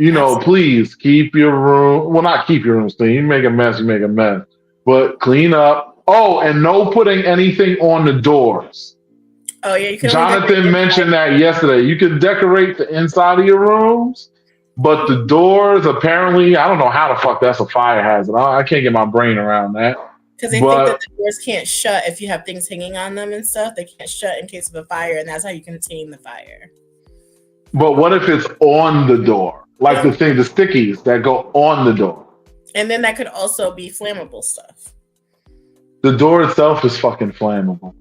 Absolutely. please keep your room. Well, not keep your rooms clean. You make a mess, you make a mess. But clean up. Oh, and no putting anything on the doors. Oh yeah, you can only decorate Jonathan inside. mentioned that yesterday. You can decorate the inside of your rooms, but the doors, apparently, I don't know how the fuck that's a fire hazard. I can't get my brain around that. Because they think that But the doors can't shut if you have things hanging on them and stuff. They can't shut in case of a fire, and that's how you contain the fire. what if it's on the door? Like the stickies that go on the door. And then that could also be flammable stuff. The door itself is fucking flammable.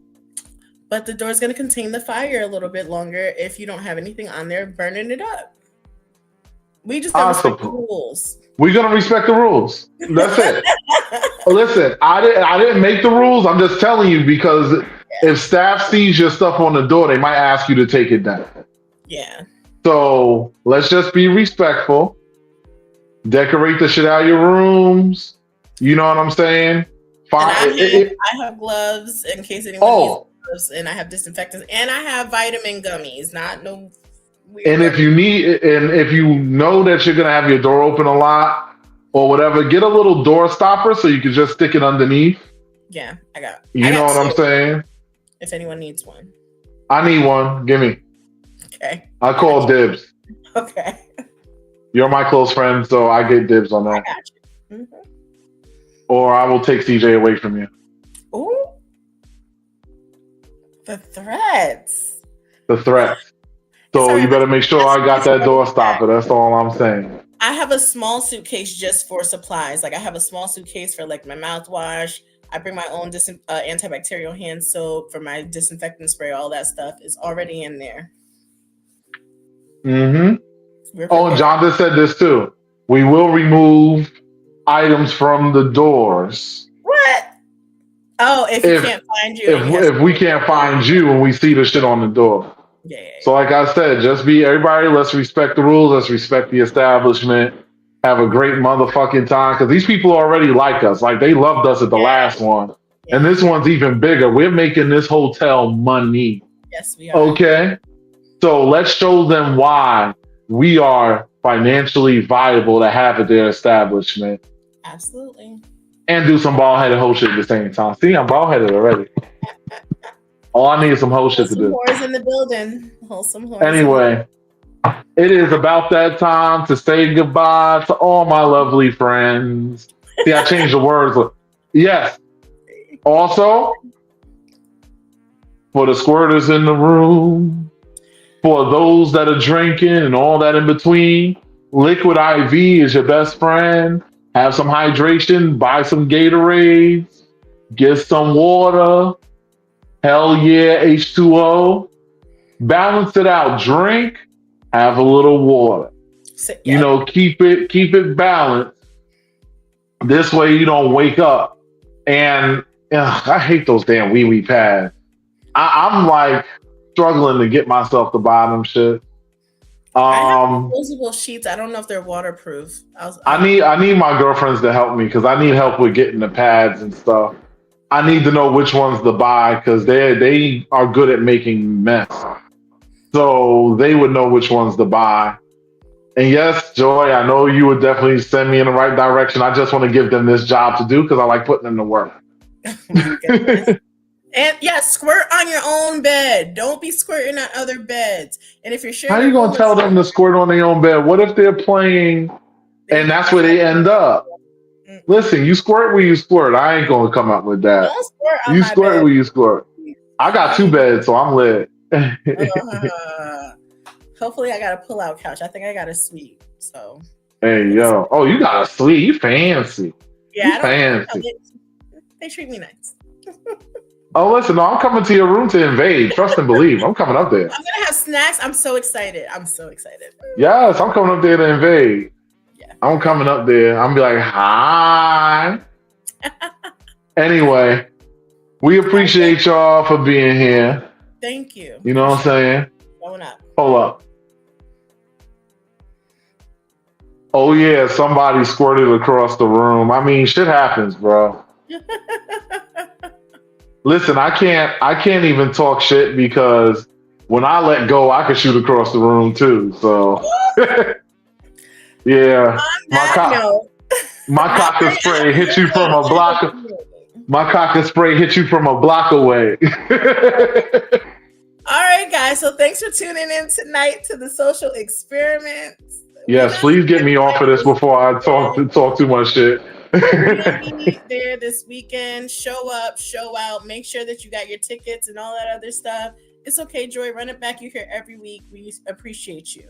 But the door's going to contain the fire a little bit longer if you don't have anything on there burning it up. We just got to respect the rules. We're gonna respect the rules. That's it. Listen, I didn't make the rules. I'm just telling you because if staff sees your stuff on the door, they might ask you to take it down. Yeah. So let's just be respectful. Decorate the shit out of your rooms. You know what I'm saying? I have gloves in case anyone needs gloves, and I have disinfectants, and I have vitamin gummies. Not no. And if you know that you're gonna have your door open a lot or whatever, get a little door stopper so you can just stick it underneath. Yeah, I got. You know what I'm saying? If anyone needs one, I need one. Give me. Okay. I call dibs. Okay. You're my close friend, so I get dibs on that. I got you. Mm-hmm. Or I will take CJ away from you. Ooh. The threats. The threats. So you better make sure I got that door stopper. That's all I'm saying. I have a small suitcase just for supplies. Like I have a small suitcase for like my mouthwash. I bring my own antibacterial hand soap for my disinfectant spray. All that stuff is already in there. Mm-hmm. Oh, and Jonathan said this too. We will remove items from the doors. What? Oh, if we can't find you. If we can't find you and we see the shit on the door. Yeah. So like I said, just be everybody, let's respect the rules, let's respect the establishment, have a great motherfucking time. Because these people already like us. Like they loved us at the last one. Yeah. And this one's even bigger. We're making this hotel money. Yes, we are. Okay. So let's show them why we are financially viable to have at their establishment. Absolutely. And do some ball-headed whole shit at the same time. See, I'm ball-headed already. All I need is some whole shit to do. Whores in the building. Wholesome whores. Anyway, it is about that time to say goodbye to all my lovely friends. See, I changed the words. Yes. Also, for the squirters in the room, for those that are drinking and all that in between, Liquid IV is your best friend. Have some hydration, buy some Gatorades, get some water. Hell yeah, H2O. Balance it out. Drink, have a little water. You know, keep it balanced. This way you don't wake up. And I hate those damn wee pads. I'm like struggling to get myself to buy them shit. I have disposable sheets. I don't know if they're waterproof. I need my girlfriends to help me because I need help with getting the pads and stuff. I need to know which ones to buy because they are good at making mess. So they would know which ones to buy. And yes, Joy, I know you would definitely send me in the right direction. I just want to give them this job to do because I like putting them to work. And squirt on your own bed. Don't be squirting on other beds. And if you're sure, how are you gonna tell them to squirt on their own bed? What if they're playing and that's where they end up? Listen, you squirt where you squirt. I ain't gonna come up with that. Don't squirt on you my squirt bed. where you squirt. I got 2 beds, so I'm lit. Hopefully, I got a pull-out couch. I think I got a suite. So. Hey yo! Oh, you got a suite? You fancy? Yeah, you fancy. They treat me nice. Oh, listen, no, I'm coming to your room to invade. Trust and believe. I'm coming up there. I'm gonna have snacks. I'm so excited. Yes, I'm coming up there to invade. Yeah. I'm coming up there. I'm be like, hi. Anyway, we appreciate y'all for being here. Thank you. You know what I'm saying? Going up. Hold up. Oh yeah, somebody squirted across the room. I mean, shit happens, bro. Listen, I can't even talk shit because when I let go, I can shoot across the room too. So yeah, my cocker spray hit you from a block. My cocker spray hit you from a block away. right, so thanks for tuning in tonight to the social experiments. We're Yes, not please get me off of this before I talk too much shit. We're gonna be there this weekend. Show up, show out. Make sure that you got your tickets and all that other stuff. It's okay, Joy. Run it back. You're here every week. We appreciate you.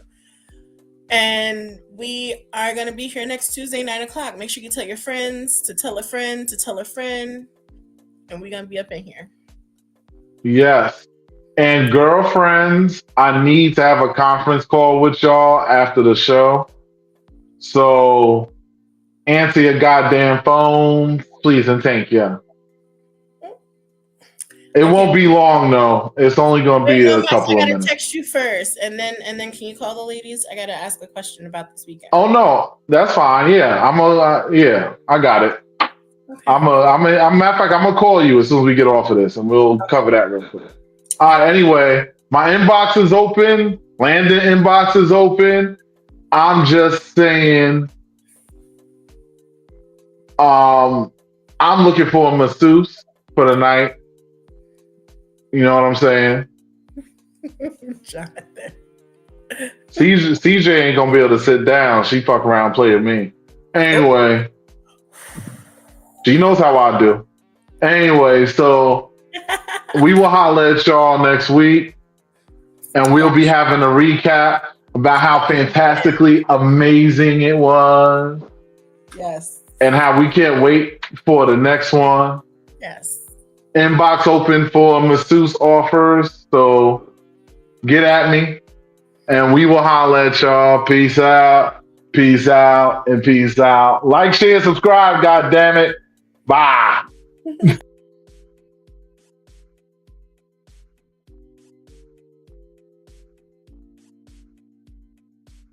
And we are gonna be here next Tuesday, 9:00. Make sure you tell your friends to tell a friend to tell a friend. And we're gonna be up in here. Yes. And girlfriends, I need to have a conference call with y'all after the show. So answer your goddamn phone, please and thank you. It won't be long though. It's only gonna Wait, be no, a Max, couple I of gotta minutes. text you first, and then can you call the ladies? I gotta ask a question about this weekend. Oh no, that's fine. Yeah, I got it. Okay. Matter of fact, I'm gonna call you as soon as we get off of this, and we'll cover that real quick. All right. Anyway, my inbox is open. Landon inbox is open. I'm just saying. I'm looking for a masseuse for the night. You know what I'm saying? Jonathan. CJ ain't gonna be able to sit down. She fuck around and play with me. Anyway, she knows how I do. Anyway, so we will holler at y'all next week, and we'll be having a recap about how fantastically amazing it was. Yes. And how we can't wait for the next one. Yes. Inbox open for masseuse offers, so get at me, and we will holler at y'all. Peace out, and peace out. Like, share, subscribe. God damn it. Bye.